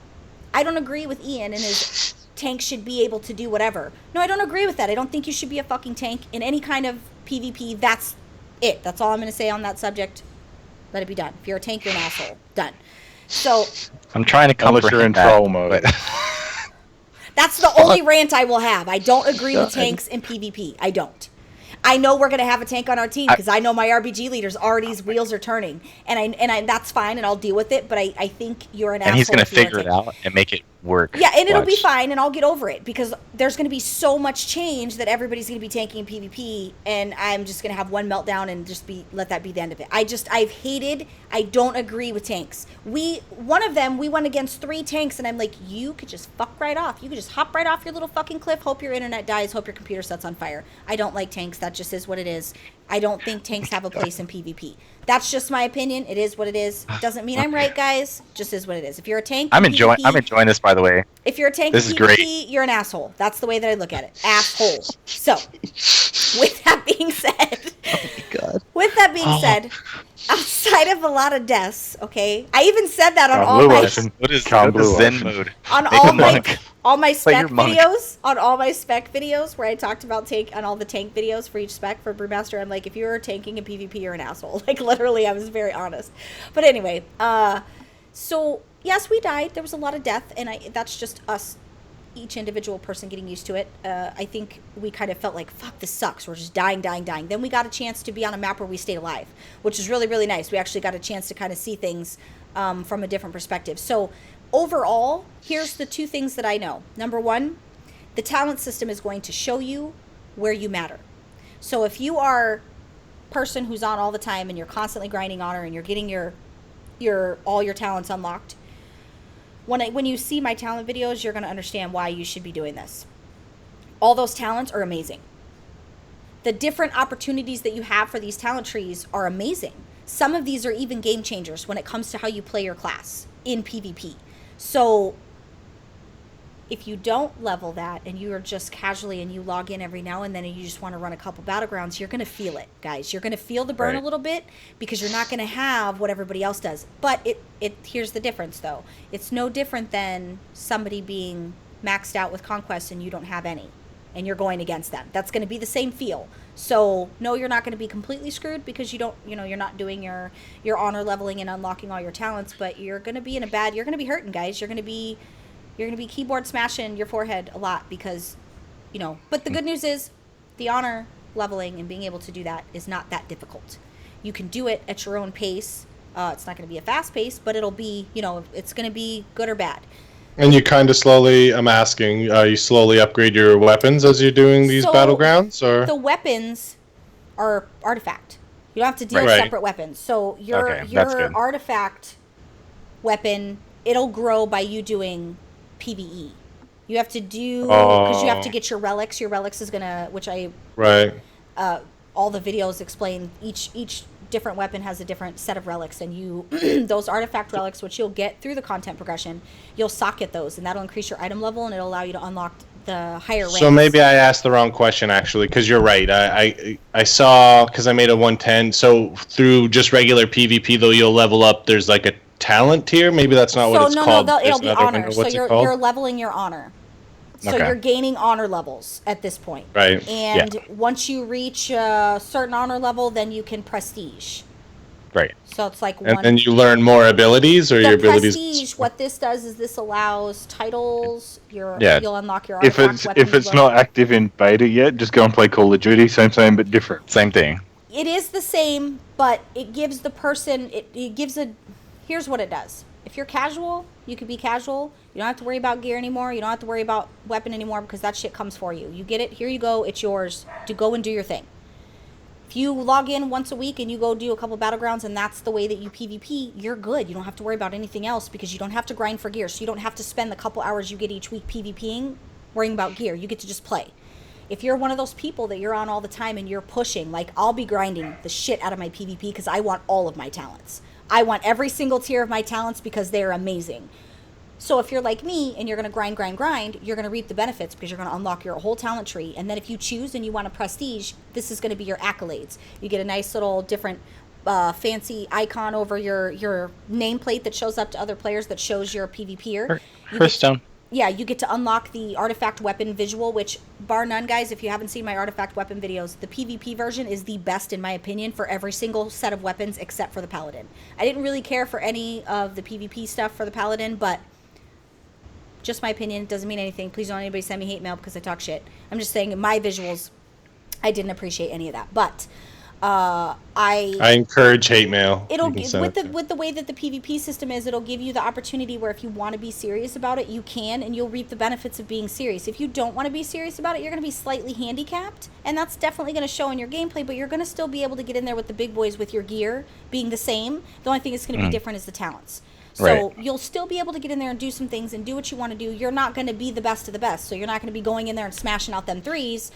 I don't agree with Ian and his tanks should be able to do whatever. No, I don't agree with that. I don't think you should be a fucking tank in any kind of PvP. That's it. That's all I'm going to say on that subject. Let it be done. If you're a tank, you're an asshole. Done. So I'm trying to comprehend that, troll mode. That's the only rant I will have. I don't agree with tanks in PvP. I don't. I know we're going to have a tank on our team because I know my RBG leaders already's wheels are turning, and I that's fine, and I'll deal with it. But I think you're an asshole. And he's going to figure it out and make it work. Yeah, and it'll be fine, and I'll get over it because there's going to be so much change that everybody's going to be tanking in PvP, and I'm just going to have one meltdown and just let that be the end of it. I don't agree with tanks. One of them, we went against 3 tanks, and I'm like, you could just fuck right off. You could just hop right off your little fucking cliff, hope your internet dies, hope your computer sets on fire. I don't like tanks. That just is what it is. I don't think tanks have a place in PvP. That's just my opinion. It is what it is. Doesn't mean I'm right, guys. Just is what it is. If you're a tank, I'm enjoying this, by the way. If you're a tank in PvP, you're an asshole. That's the way that I look at it. Asshole. So, with that being said, with that being said, outside of a lot of deaths, okay, I even said that on all my what is Zen mode? On all my spec videos, where I talked about on all the tank videos for each spec for Brewmaster, I'm like, if you're tanking in PvP, you're an asshole. Like, literally, I was very honest. But anyway, so yes, we died. There was a lot of death, and that's just us, each individual person getting used to it. I think we kind of felt like, fuck, this sucks. We're just dying. Then we got a chance to be on a map where we stayed alive, which is really, really nice. We actually got a chance to kind of see things from a different perspective. So overall, here's the 2 things that I know. Number 1, the talent system is going to show you where you matter. So if you are a person who's on all the time and you're constantly grinding honor and you're getting all your talents unlocked, when you see my talent videos, you're going to understand why you should be doing this. All those talents are amazing. The different opportunities that you have for these talent trees are amazing. Some of these are even game changers when it comes to how you play your class in PvP. So if you don't level that and you are just casually and you log in every now and then and you just want to run a couple battlegrounds, you're going to feel it, guys. You're going to feel the burn a little bit because you're not going to have what everybody else does. But here's the difference, though. It's no different than somebody being maxed out with conquest and you don't have any, and you're going against them. That's going to be the same feel. So no, you're not going to be completely screwed because you're not doing your honor leveling and unlocking all your talents, but you're going to be you're going to be hurting, guys. You're going to be keyboard smashing your forehead a lot because, but the good news is the honor leveling and being able to do that is not that difficult. You can do it at your own pace. It's not going to be a fast pace, but it'll be, it's going to be good or bad. And you kind of slowly, I'm asking, you slowly upgrade your weapons as you're doing these battlegrounds, or? The weapons are artifact. You don't have to deal with separate weapons. So your artifact weapon, it'll grow by you doing PvE. You have to do, because you have to get your relics. Your relics is gonna, which I right. All the videos explain each different weapon has a different set of relics, and you those artifact relics, which you'll get through the content progression, you'll socket those, and that'll increase your item level, and it'll allow you to unlock the higher ranks. So maybe I asked the wrong question, actually, because you're right. I saw, because I made a 110, so through just regular PvP, though, you'll level up. There's like a talent tier. Maybe that's not what it's called. No, it'll be honor. So you're leveling your honor. So you're gaining honor levels at this point. Right. And once you reach a certain honor level, then you can prestige. Right. So it's like and then you learn more abilities, or your abilities. Prestige. What this does is this allows titles. You'll unlock your artifact if it's not active in beta yet, just go and play Call of Duty. Same but different. Same thing. It is the same, but it gives the person. It gives a. Here's what it does. If you're casual, you can be casual. You don't have to worry about gear anymore. You don't have to worry about weapon anymore, because that shit comes for you. You get it. Here you go. It's yours. To go and do your thing. If you log in once a week and you go do a couple battlegrounds and that's the way that you PvP, you're good. You don't have to worry about anything else, because you don't have to grind for gear. So you don't have to spend the couple hours you get each week PvPing worrying about gear. You get to just play. If you're one of those people that you're on all the time and you're pushing, like I'll be grinding the shit out of my PvP because I want all of my talents. I want every single tier of my talents because they're amazing. So if you're like me and you're going to grind, you're going to reap the benefits, because you're going to unlock your whole talent tree. And then if you choose and you want a prestige, this is going to be your accolades. You get a nice little different fancy icon over your nameplate that shows up to other players that shows you're a PvPer. Hearthstone. Yeah, you get to unlock the artifact weapon visual, which, bar none, guys, if you haven't seen my artifact weapon videos, the PvP version is the best, in my opinion, for every single set of weapons except for the Paladin. I didn't really care for any of the PvP stuff for the Paladin, but just my opinion. It doesn't mean anything. Please don't anybody send me hate mail because I talk shit. I'm just saying, in my visuals, I didn't appreciate any of that. But I encourage hate mail. It'll with the way that the PvP system is, it'll give you the opportunity where if you want to be serious about it, you can, and you'll reap the benefits of being serious. If you don't want to be serious about it, you're going to be slightly handicapped, and that's definitely going to show in your gameplay, but you're going to still be able to get in there with the big boys with your gear being the same. The only thing that's going to be different is the talents. So you'll still be able to get in there and do some things and do what you want to do. You're not going to be the best of the best, so you're not going to be going in there and smashing out them threes,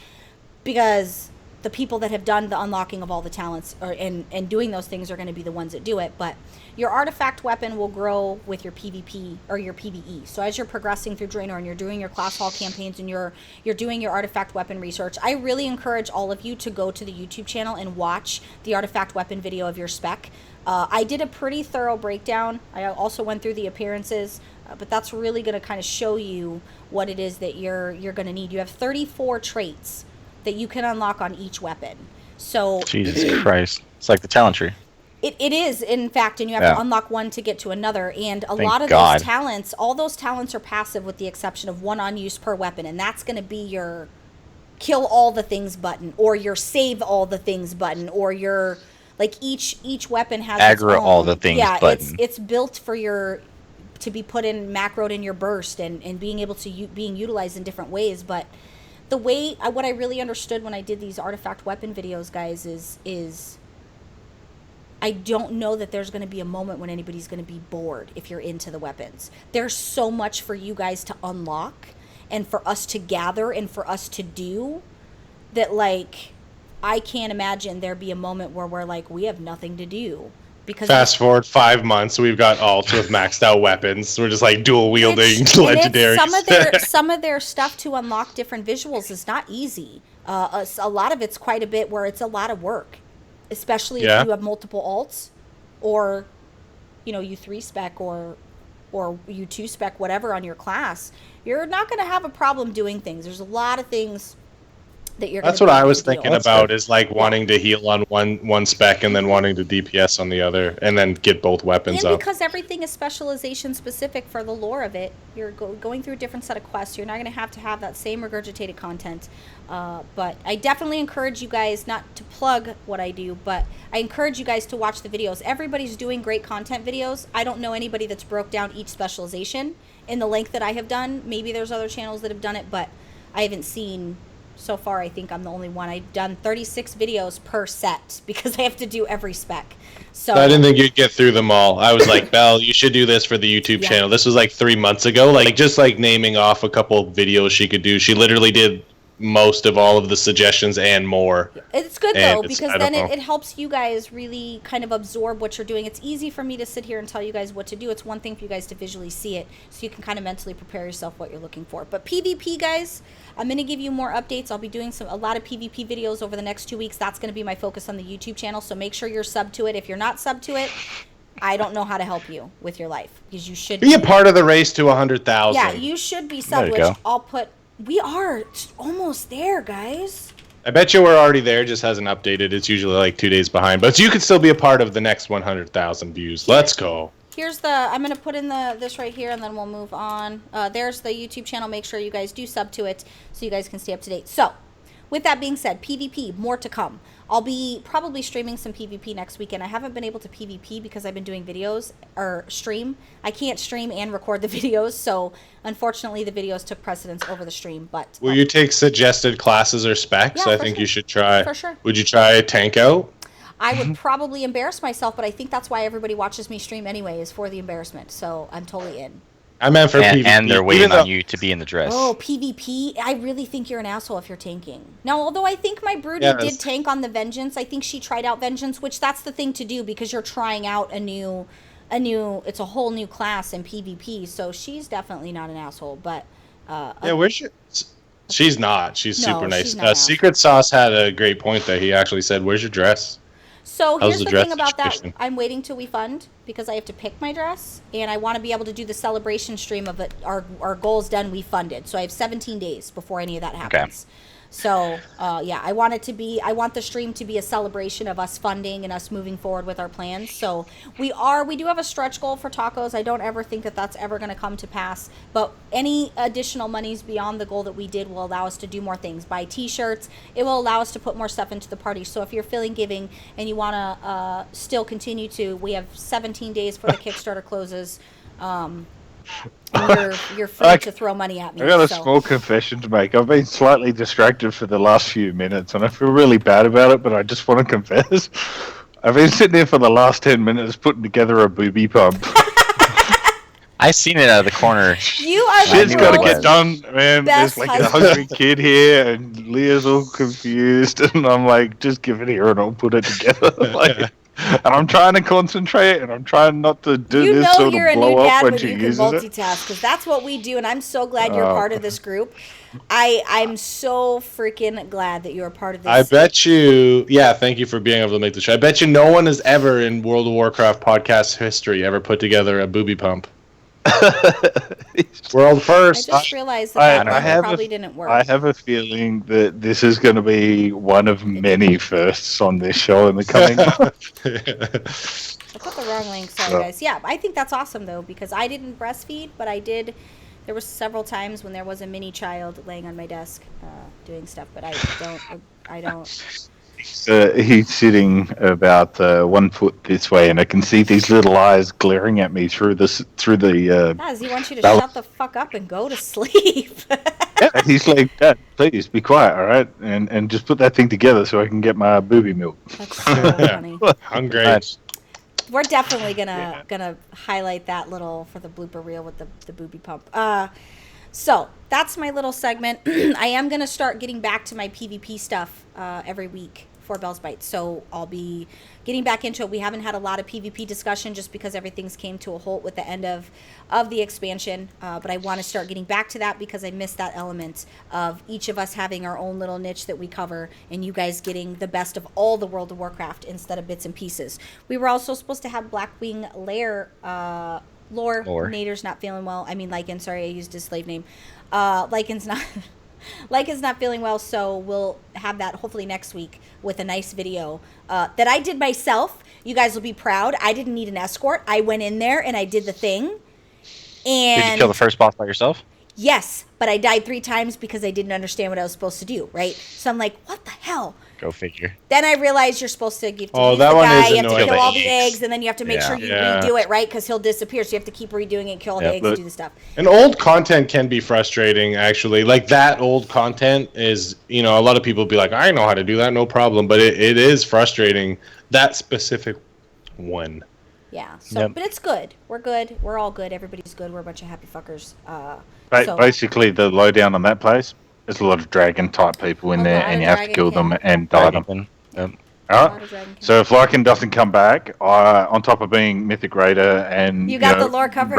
because the people that have done the unlocking of all the talents and doing those things are going to be the ones that do it. But your artifact weapon will grow with your PvP or your PvE. So as you're progressing through Draenor and you're doing your class hall campaigns and you're doing your artifact weapon research, I really encourage all of you to go to the YouTube channel and watch the artifact weapon video of your spec. I did a pretty thorough breakdown. I also went through the appearances, but that's really going to kind of show you what it is that you're going to need. You have 34 traits that you can unlock on each weapon. So Jesus Christ. It's like the talent tree. It is, in fact, and you have to unlock one to get to another. And a lot of God. those talents, all those talents are passive with the exception of one on use per weapon. And that's going to be your kill all the things button, or your save all the things button, or your, like, each weapon has aggro its own, all the things button. It's built for your, to be put in macroed in your burst and being able to being utilized in different ways. But the way, what I really understood when I did these artifact weapon videos, guys, is I don't know that there's going to be a moment when anybody's going to be bored if you're into the weapons. There's so much for you guys to unlock and for us to gather and for us to do that, like, I can't imagine there be a moment where we're like, we have nothing to do. Because fast forward 5 months, we've got alts with maxed out weapons. We're just like dual wielding legendaries. Some of their stuff to unlock different visuals is not easy. A lot of it's quite a bit where it's a lot of work, especially if you have multiple alts, or you know, you 3 spec or you 2 spec whatever on your class. You're not going to have a problem doing things. There's a lot of things that you're. That's what I was thinking about, is like wanting to heal on one spec and then wanting to DPS on the other, and then get both weapons up. Because everything is specialization specific for the lore of it. You're going through a different set of quests. You're not going to have that same regurgitated content. But I definitely encourage you guys, not to plug what I do, but I encourage you guys to watch the videos. Everybody's doing great content videos. I don't know anybody that's broke down each specialization in the length that I have done. Maybe there's other channels that have done it, but I haven't seen So far, I think I'm the only one. I've done 36 videos per set because I have to do every spec. So I didn't think you'd get through them all. I was like, Belle, you should do this for the YouTube channel. This was like 3 months ago. Like, just like naming off a couple videos she could do. She literally did most of all of the suggestions and more. It's good though, because then it helps you guys really kind of absorb what you're doing. It's easy for me to sit here and tell you guys what to do. It's one thing for you guys to visually see it, so you can kind of mentally prepare yourself what you're looking for. But PvP, guys, I'm going to give you more updates. I'll be doing a lot of PvP videos over the next 2 weeks. That's going to be my focus on the YouTube channel, so make sure you're subbed to it. If you're not subbed to it, I don't know how to help you with your life, because you should be a part of the race to 100,000. Yeah, you should be subbed, which I'll put. We are almost there, guys. I bet you we're already there, just hasn't updated. It's usually like 2 days behind. But you could still be a part of the next 100,000 views. Let's go. Here's I'm going to put in this right here, and then we'll move on. There's the YouTube channel. Make sure you guys do sub to it so you guys can stay up to date. So, with that being said, PvP, more to come. I'll be probably streaming some PvP next weekend. I haven't been able to PvP because I've been doing videos, or stream. I can't stream and record the videos, so unfortunately the videos took precedence over the stream. But will you take suggested classes or specs? Yeah, I think you should try. For sure. Would you try tank out? I would probably embarrass myself, but I think that's why everybody watches me stream anyway, is for the embarrassment. So I'm totally in. I meant for PvP. And they're waiting on you to be in the dress. Oh, PvP? I really think you're an asshole if you're tanking. Now, although I think my broody did tank on the Vengeance, I think she tried out Vengeance, which that's the thing to do because you're trying out it's a whole new class in PvP, so she's definitely not an asshole, but... She's not. She's super nice. Not Secret Sauce had a great point that he actually said, where's your dress? So here's the thing about that. I'm waiting till we fund because I have to pick my dress, and I want to be able to do the celebration stream of it. Our goal's done. We funded, so I have 17 days before any of that happens. Okay. So yeah, I want the stream to be a celebration of us funding and us moving forward with our plans. So we do have a stretch goal for tacos. I don't ever think that that's ever going to come to pass, but any additional monies beyond the goal that we did will allow us to do more things. Buy t-shirts. It will allow us to put more stuff into the party. So if you're feeling giving and you want to still continue to, we have 17 days for the Kickstarter closes. You're free to throw money at me. I got a small confession to make. I've been slightly distracted for the last few minutes, and I feel really bad about it, but I just want to confess. I've been sitting there for the last 10 minutes putting together a booby pump. I seen it out of the corner. Shit's got to get done, man. There's like a hungry kid here, and Leah's all confused, and I'm like, just give it here and I'll put it together. And I'm trying to concentrate, and I'm trying not to do this sort of blow up when she uses it. Multitask, because that's what we do, and I'm so glad you're part of this group. I'm so freaking glad that you're a part of this. I bet you, thank you for being able to make the show. I bet you no one has ever in World of Warcraft podcast history ever put together a booby pump. World first. I just realized that probably didn't work. I have a feeling that this is going to be one of many firsts on this show in the coming months. I put the wrong link, sorry guys. Yeah, I think that's awesome though, because I didn't breastfeed, but I did. There were several times when there was a mini child laying on my desk doing stuff, but I don't. He's sitting about 1 foot this way, and I can see these little eyes glaring at me through the. Guys, he wants you to shut the fuck up and go to sleep. And he's like, Dad, please be quiet, all right, and just put that thing together so I can get my booby milk. That's so funny. Hungry. We're definitely gonna highlight that little for the blooper reel with the booby pump. So that's my little segment. I am gonna start getting back to my PvP stuff every week for Belle's Bites. So I'll be getting back into it. We haven't had a lot of PvP discussion just because everything's came to a halt with the end of the expansion. But I want to start getting back to that because I missed that element of each of us having our own little niche that we cover and you guys getting the best of all the World of Warcraft instead of bits and pieces. We were also supposed to have Blackwing Lair lore. Nader's not feeling well. I mean Lycan, sorry, I used his slave name. Lycan's not feeling well, so we'll have that hopefully next week with a nice video that I did myself. You guys will be proud. I didn't need an escort. I went in there and I did the thing. And did you kill the first boss by yourself? Yes, but I died 3 times because I didn't understand what I was supposed to do, right? So I'm like, what the heck? hell. Go figure. Then I realized you're supposed to give Oh, the that one guy, is you have to annoying. kill all the eggs, and then you have to make sure you Yeah. redo it, right? Because he'll disappear, so you have to keep redoing it, kill all the eggs, and do the stuff. And old content can be frustrating, actually. Like, that old content is, a lot of people be like, I know how to do that, no problem. But it is frustrating, that specific one. Yeah, so but it's good. We're good. We're all good. Everybody's good. We're a bunch of happy fuckers. Basically, the lowdown on that place, there's a lot of dragon-type people in there, and you have to kill them and die them. Alright, so if Lycan doesn't come back, on top of being Mythic Raider and you got the lore covered,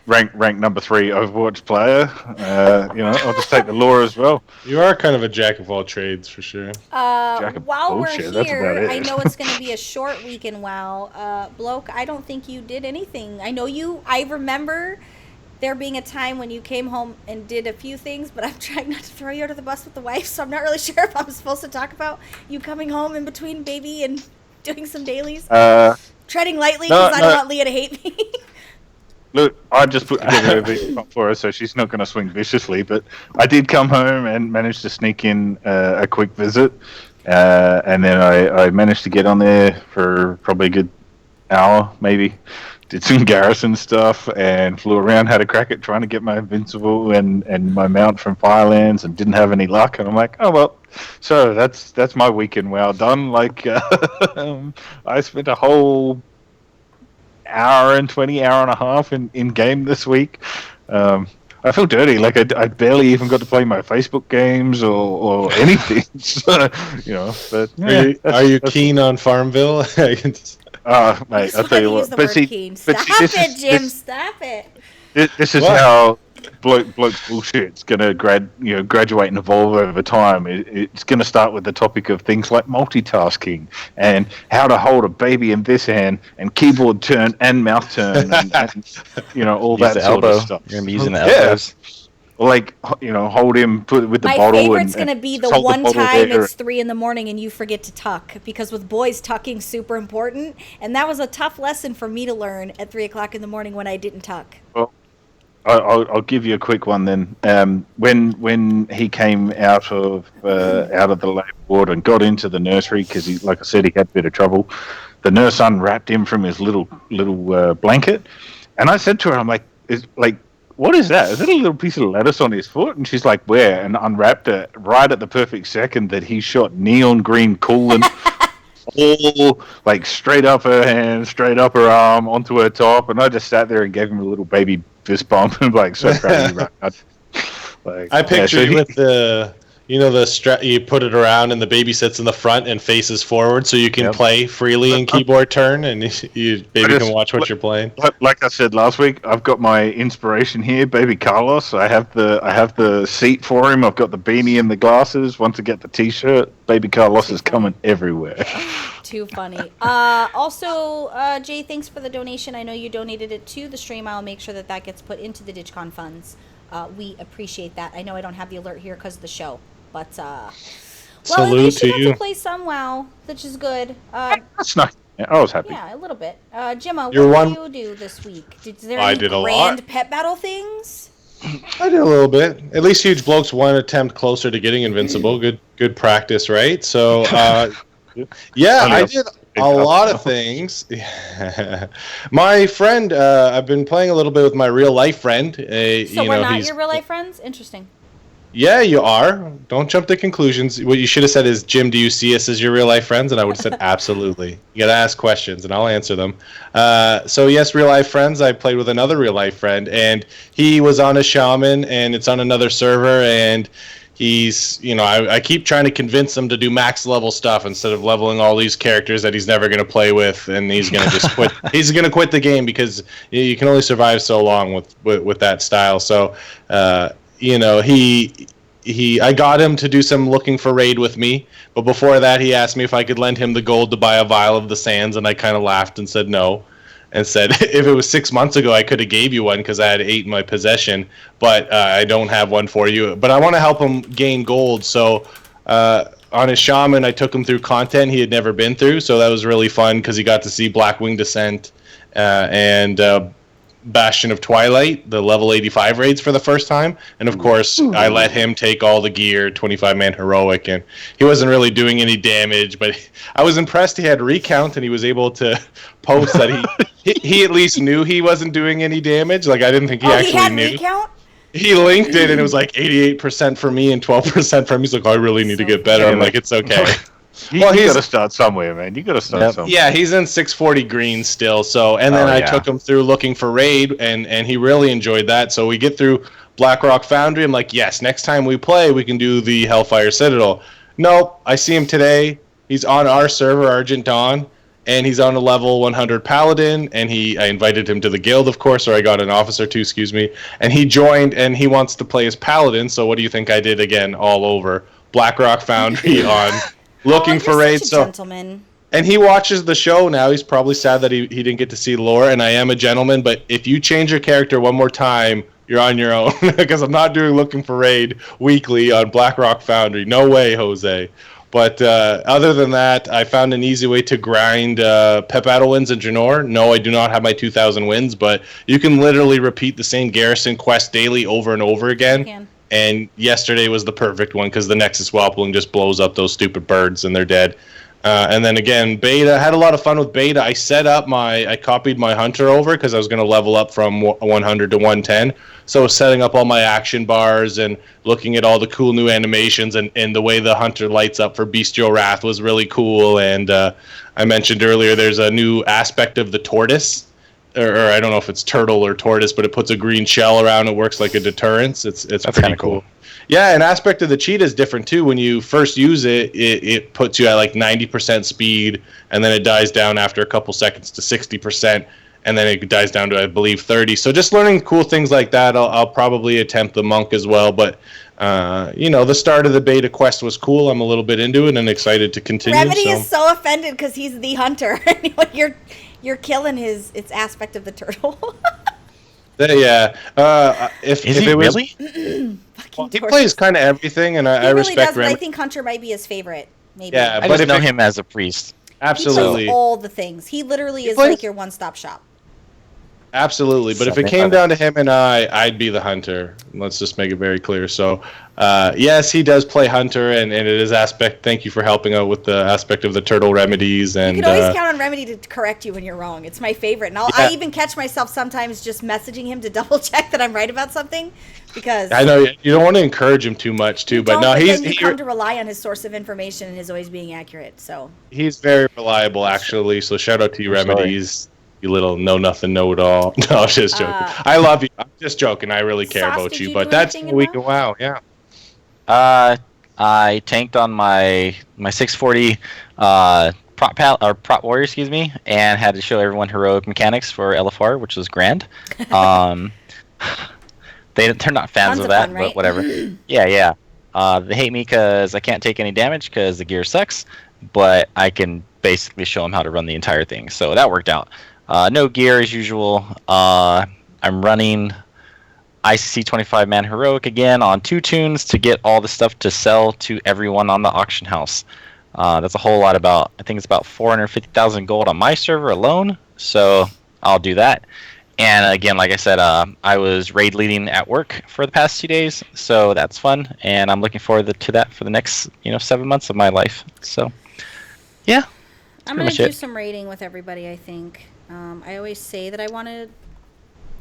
rank number 3 Overwatch player, I'll just take the lore as well. You are kind of a jack of all trades for sure. While we're here, I know it's going to be a short week in WoW. Bloke, I don't think you did anything. I remember there being a time when you came home and did a few things, but I'm trying not to throw you under the bus with the wife, so I'm not really sure if I'm supposed to talk about you coming home in between baby and doing some dailies. Treading lightly, because I don't want Leah to hate me. Look, I just put together a video for her, so she's not going to swing viciously, but I did come home and managed to sneak in a quick visit, and then I managed to get on there for probably a good hour, maybe. Did some garrison stuff and flew around, had a crack at trying to get my Invincible and my mount from Firelands, and didn't have any luck. And I'm like, oh well, so that's my weekend well done. Like I spent a whole hour and a half in game this week. I feel dirty. Like I barely even got to play my Facebook games or anything. But are you keen on Farmville? Mate, I'll tell you what. Stop it, Jim. Stop it. This is how bloke's bullshit's gonna graduate and evolve over time. It's gonna start with the topic of things like multitasking and how to hold a baby in this hand and keyboard turn and mouth turn and all that sort of stuff. You're gonna be using the elbows. Like, hold him, put it with the My bottle. My favorite's going to be the one time it's 3 a.m. and you forget to tuck. Because with boys, tucking's super important. And that was a tough lesson for me to learn at 3 o'clock in the morning when I didn't tuck. Well, I'll give you a quick one then. When he came out of the labour ward and got into the nursery, because like I said, he had a bit of trouble, the nurse unwrapped him from his little blanket. And I said to her, I'm like, what is that? Is it a little piece of lettuce on his foot? And she's like, where? And unwrapped it right at the perfect second that he shot neon green coolant all like straight up her hand, straight up her arm, onto her top. And I just sat there and gave him a little baby fist bump and like, so proud of you right now. I picture you with the strap, you put it around and the baby sits in the front and faces forward so you can play freely in keyboard turn and baby can watch what you're playing. Like I said last week, I've got my inspiration here, baby Carlos. I have the seat for him. I've got the beanie and the glasses. Once I get the t-shirt, baby Carlos is coming everywhere. Too funny. Also, Jay, thanks for the donation. I know you donated it to the stream. I'll make sure that gets put into the DigCon funds. We appreciate that. I know I don't have the alert here because of the show. But, salute at least to you you. got to play some WoW, which is good. That's nice. Yeah, I was happy. Yeah, a little bit. Gemma, what did you do this week? Is there any grand pet battle things? I did a little bit. At least Huge Bloke's one attempt closer to getting Invincible. Good practice, right? So, yeah, I did a lot of things. My friend, I've been playing a little bit with my real life friend. So we're not your real life friends? Interesting. Yeah, you are. Don't jump to conclusions. What you should have said is, Jim, do you see us as your real life friends? And I would have said, absolutely. You got to ask questions, and I'll answer them. So, yes, real life friends. I played with another real life friend, and he was on a shaman, and it's on another server, and he's, I keep trying to convince him to do max level stuff instead of leveling all these characters that he's never going to play with, and he's going to just quit. He's going to quit the game because you can only survive so long with that style. So, I got him to do some looking for raid with me, but before that he asked me if I could lend him the gold to buy a vial of the sands, and I kind of laughed and said no, and said if it was 6 months ago I could have gave you one because I had 8 in my possession, but I don't have one for you. But I want to help him gain gold, so on his shaman I took him through content he had never been through, so that was really fun because he got to see Blackwing Descent and Bastion of Twilight, the level 85 raids for the first time. And of course, I let him take all the gear, 25-man heroic, and he wasn't really doing any damage, but I was impressed he had recount and he was able to post that he at least knew he wasn't doing any damage. Like, I didn't think he actually knew. Recount? He linked it and it was like 88% for me and 12% for him. He's like, I really need to get better. I'm like, it's okay. You got to start somewhere, man. You got to start somewhere. Yeah, he's in 640 green still. So, and then I took him through looking for raid, and he really enjoyed that. So we get through Blackrock Foundry. I'm like, yes, next time we play, we can do the Hellfire Citadel. Nope, I see him today. He's on our server, Argent Dawn, and he's on a level 100 Paladin. And I invited him to the guild, of course, or I got an officer too, excuse me. And he joined, and he wants to play as Paladin. So what do you think I did again? All over Blackrock Foundry on. Looking for raids, gentleman. And he watches the show now. He's probably sad that he didn't get to see lore, and I am a gentleman, but if you change your character one more time, you're on your own, because I'm not doing looking for raid weekly on Blackrock Foundry. No way, Jose. But other than that, I found an easy way to grind pep battle wins in Draenor. No, I do not have my 2,000 wins, but you can literally repeat the same garrison quest daily over and over again. And yesterday was the perfect one because the Nexus Wappling just blows up those stupid birds and they're dead. And then again, beta, had a lot of fun with beta. I copied my hunter over because I was going to level up from 100 to 110. So I was setting up all my action bars and looking at all the cool new animations, and the way the hunter lights up for Bestial Wrath was really cool. And I mentioned earlier there's a new aspect of the tortoise. Or I don't know if it's turtle or tortoise, but it puts a green shell around. It works like a deterrence. It's pretty cool. Yeah, an aspect of the cheetah is different too. When you first use it, it puts you at like 90% speed, and then it dies down after a couple seconds to 60%, and then it dies down to, I believe, 30. So just learning cool things like that. I'll probably attempt the monk as well. But the start of the beta quest was cool. I'm a little bit into it and excited to continue. Remedy is so offended because he's the hunter. You're killing its aspect of the turtle. Yeah. If he it was, really? He plays kind of everything, and I really respect does, but I think Hunter might be his favorite. Maybe. Yeah, I just know him as a priest. Absolutely. He plays all the things. He literally is like your one-stop shop. Absolutely, but if it came down to him and I'd be the hunter. Let's just make it very clear. So, yes, he does play hunter, and it is aspect. Thank you for helping out with the aspect of the turtle remedies. And you can always count on Remedy to correct you when you're wrong. It's my favorite, and I even catch myself sometimes just messaging him to double check that I'm right about something, because I know you don't want to encourage him too much too, but no, you come to rely on his source of information and his always being accurate. So he's very reliable, actually. So shout out to you, Remedies. You little know-nothing, know-it-all. No, I'm just joking. I love you. I'm just joking. I really care about you. But that's the week of WoW, yeah. I tanked on my 640 prop warrior, excuse me, and had to show everyone heroic mechanics for LFR, which was grand. They're not fans of that, fun, right? But whatever. Yeah. They hate me because I can't take any damage because the gear sucks, but I can basically show them how to run the entire thing. So that worked out. No gear as usual. I'm running ICC 25-man heroic again on 2 tunes to get all the stuff to sell to everyone on the auction house. That's a whole lot. I think it's about 450,000 gold on my server alone. So I'll do that. And again, like I said, I was raid leading at work for the past 2 days, so that's fun. And I'm looking forward to that for the next 7 months of my life. So yeah. I'm going to do some raiding with everybody, I think. I always say that I want to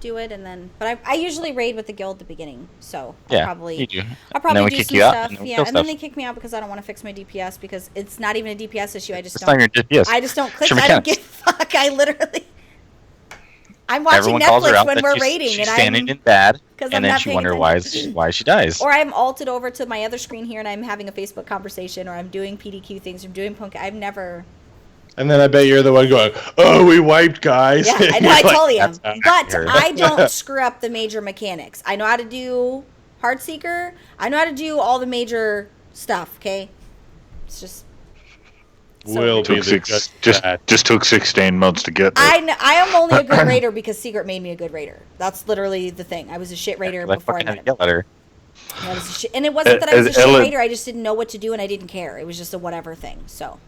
do it, but I usually raid with the guild at the beginning, so I'll probably do some stuff. And then they kick me out because I don't want to fix my DPS, because it's not even a DPS issue. I just don't click. I don't give a fuck. I'm watching Netflix when we're raiding, she's standing in bad, and then she wonders why she dies. Or I'm alted over to my other screen here, and I'm having a Facebook conversation, or I'm doing PDQ things, or I'm doing punk. I've never. And then I bet you're the one going, "Oh, we wiped, guys." Yeah, I know. I totally am. But I don't screw up the major mechanics. I know how to do Heartseeker. I know how to do all the major stuff. Okay, it's just. Just took 16 months to get there. I am only a good raider because Secret made me a good raider. That's literally the thing. I was a shit raider before I met him. And it wasn't that I was a shit raider. I just didn't know what to do, and I didn't care. It was just a whatever thing. So.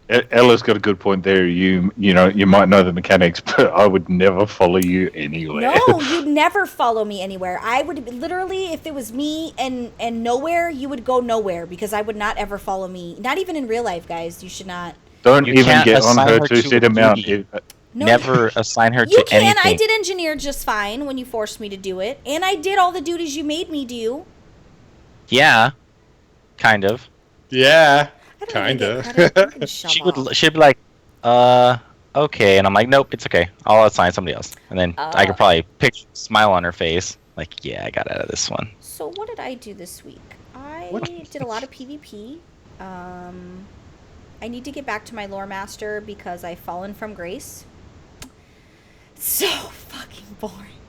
Ella's got a good point there. You might know the mechanics, but I would never follow you anywhere. No, you'd never follow me anywhere. I would literally, if it was me and nowhere, you would go nowhere because I would not ever follow me. Not even in real life, guys. You should not. Don't You even can't get on assign her her to two-seater a mount. duty. No, Never assign her you to can. anything. I did engineer just fine when you forced me to do it, and I did all the duties you made me do. Yeah, kind of. Yeah, I don't kind even of. get credit. You can shove off. She'd be like, okay, and I'm like, nope, it's okay. I'll assign somebody else, and then I could probably picture a smile on her face, like, yeah, I got out of this one. So what did I do this week? I did a lot of PvP. I need to get back to my lore master because I've fallen from grace. So fucking boring.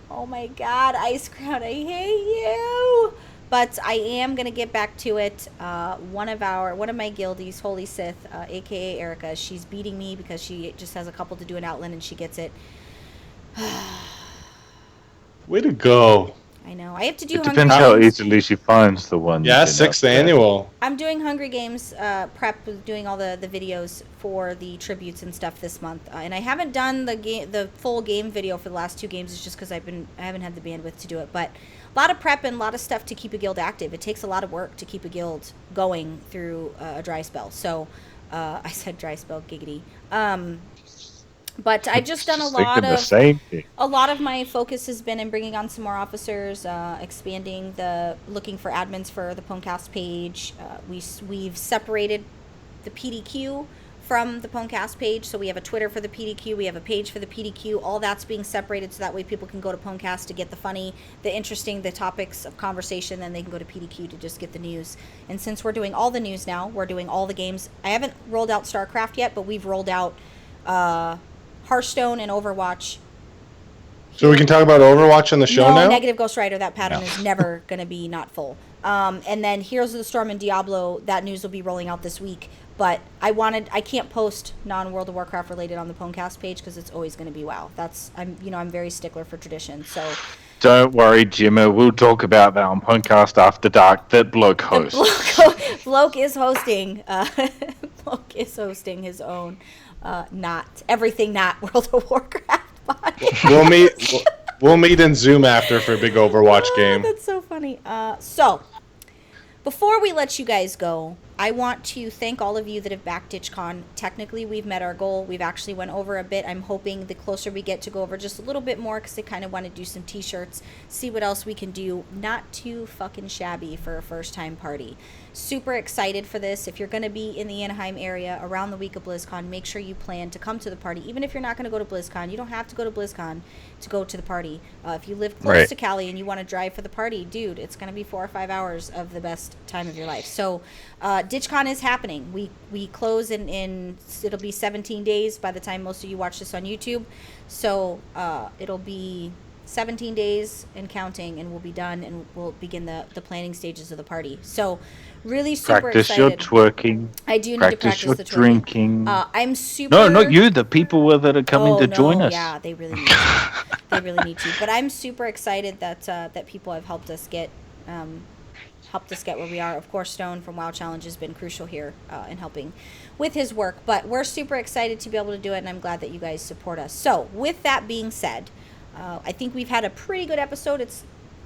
Oh my god, Ice Crown, I hate you. But I am gonna get back to it. One of my guildies, Holy Sith, aka Erica, she's beating me because she just has a couple to do an outland and she gets it. Way to go. I know. I have to do It Hunger depends how Games. easily she finds the one. Yeah, 6th annual. I'm doing Hungry Games prep, doing all the videos for the tributes and stuff this month, and I haven't done the full game video for the last 2 games. It's just because I haven't had the bandwidth to do it. But a lot of prep and a lot of stuff to keep a guild active. It takes a lot of work to keep a guild going through a dry spell. So I said dry spell, giggity. But I've just done a lot of my focus has been in bringing on some more officers, expanding looking for admins for the PWNCAST page. We've separated the PDQ from the PWNCAST page, so we have a Twitter for the PDQ, we have a page for the PDQ. All that's being separated so that way people can go to PWNCAST to get the funny, the interesting, the topics of conversation, then they can go to PDQ to just get the news. And since we're doing all the news now, we're doing all the games. I haven't rolled out StarCraft yet, but we've rolled out Hearthstone and Overwatch. So we can talk about Overwatch on the show now? No, Negative Ghost Rider, that pattern is never going to be not full. And then Heroes of the Storm and Diablo, that news will be rolling out this week. But I can't post non-World of Warcraft related on the PWNCAST page because it's always going to be WoW. I'm very stickler for tradition. So don't worry, Jimmer. We'll talk about that on PWNCAST After Dark that Bloke hosts. Bloke is hosting. Bloke is hosting his own. Not World of Warcraft. We'll meet in Zoom after for a big Overwatch game. That's so funny. So before we let you guys go, I want to thank all of you that have backed DitchCon. Technically, we've met our goal. We've actually went over a bit. I'm hoping the closer we get to go over just a little bit more because I kind of want to do some t-shirts, see what else we can do. Not too fucking shabby for a first-time party. Super excited for this. If you're going to be in the Anaheim area around the week of BlizzCon, make sure you plan to come to the party. Even if you're not going to go to BlizzCon, you don't have to go to BlizzCon to go to the party. If you live close to Cali and you want to drive for the party, dude, it's going to be 4 or 5 hours of the best time of your life. So DitchCon is happening. We close in it'll be 17 days by the time most of you watch this on YouTube. So it'll be 17 days and counting, and we'll be done, and we'll begin the planning stages of the party. So really super excited. Your twerking. I do need to practice your the twerking. drinking. I'm super. No, not you. The people that are coming to join us. Yeah, they really need to. They really need to. But I'm super excited that people have helped us get where we are. Of course, Stone from WoW Challenge has been crucial here in helping with his work. But we're super excited to be able to do it, and I'm glad that you guys support us. So with that being said, I think we've had a pretty good episode.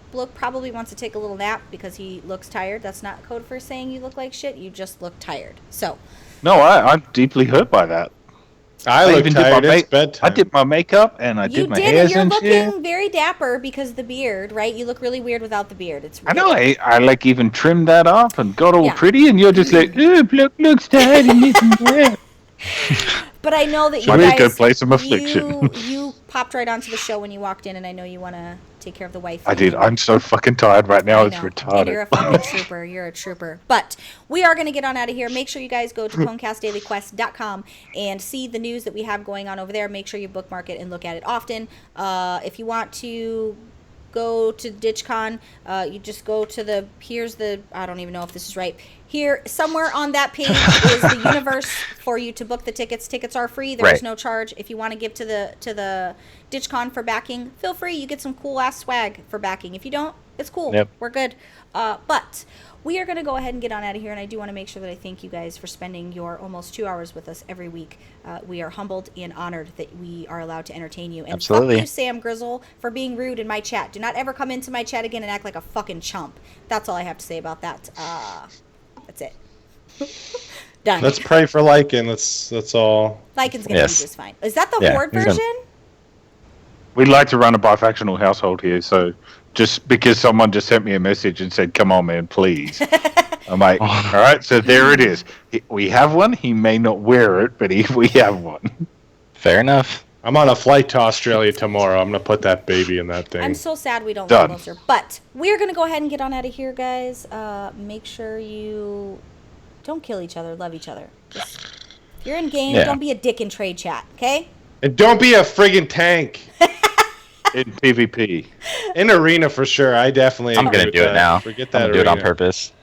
Bloke probably wants to take a little nap because he looks tired. That's not code for saying you look like shit. You just look tired. So. No, I'm deeply hurt by that. I look tired. It's bedtime. I did my makeup and I did my hairs and shit. You're looking very dapper because of the beard, right? You look really weird without the beard. It's weird. I know. I like even trimmed that off and got all pretty, and you're just like, Bloke looks tired and this and that. But I know that you guys, go play some Affliction. You popped right onto the show when you walked in, and I know you want to take care of the wife. I did. I'm so fucking tired right now. It's retarded. And you're a fucking trooper. You're a trooper. But we are going to get on out of here. Make sure you guys go to PWNCASTDailyQuest.com and see the news that we have going on over there. Make sure you bookmark it and look at it often. If you want to go to DitchCon, you just go to I don't even know if this is right. Here, somewhere on that page is the universe for you to book the tickets. Tickets are free. There is no charge. If you want to give to the DitchCon for backing, feel free. You get some cool ass swag for backing. If you don't, it's cool. Yep. We're good. But we are going to go ahead and get on out of here, and I do want to make sure that I thank you guys for spending your almost 2 hours with us every week. We are humbled and honored that we are allowed to entertain you. And Absolutely. fuck you, Sam Grizzle, for being rude in my chat. Do not ever come into my chat again and act like a fucking chump. That's all I have to say about that. That's it. Done. Let's pray for Lycan. That's all. Lycan's going to be just fine. Is that the Horde version? We'd like to run a bifactional household here, so just because someone just sent me a message and said, "Come on, man, please." I'm like, all right, so there it is. We have one. He may not wear it, but we have one. Fair enough. I'm on a flight to Australia tomorrow. I'm going to put that baby in that thing. I'm so sad we don't live closer. But we're going to go ahead and get on out of here, guys. Make sure you don't kill each other. Love each other. Just, if you're in game, don't be a dick in trade chat, okay? And don't be a friggin' tank. In PvP. In arena for sure. I definitely I'm going to do it now. Forget that. I'm going to do it on purpose.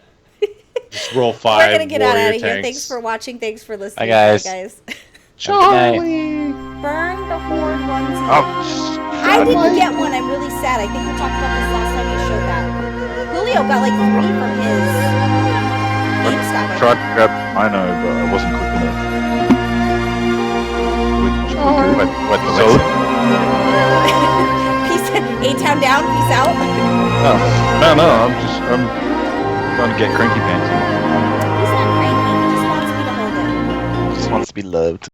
Just roll 5. We're going to get out of here. Tanks. Thanks for watching. Thanks for listening. Bye, guys. Bye, guys. Charlie! Burn the Horde ones. Oh, I didn't get one. I'm really sad. I think we talked about this last time you showed that. Julio got like 3 from his GameStop. I tried to grab I know, but I wasn't quick enough. What So, Peace. A-Town down. Peace out. no, I'm trying to get cranky pants in. He's not cranky. He just wants me to hold him. Just wants to be loved.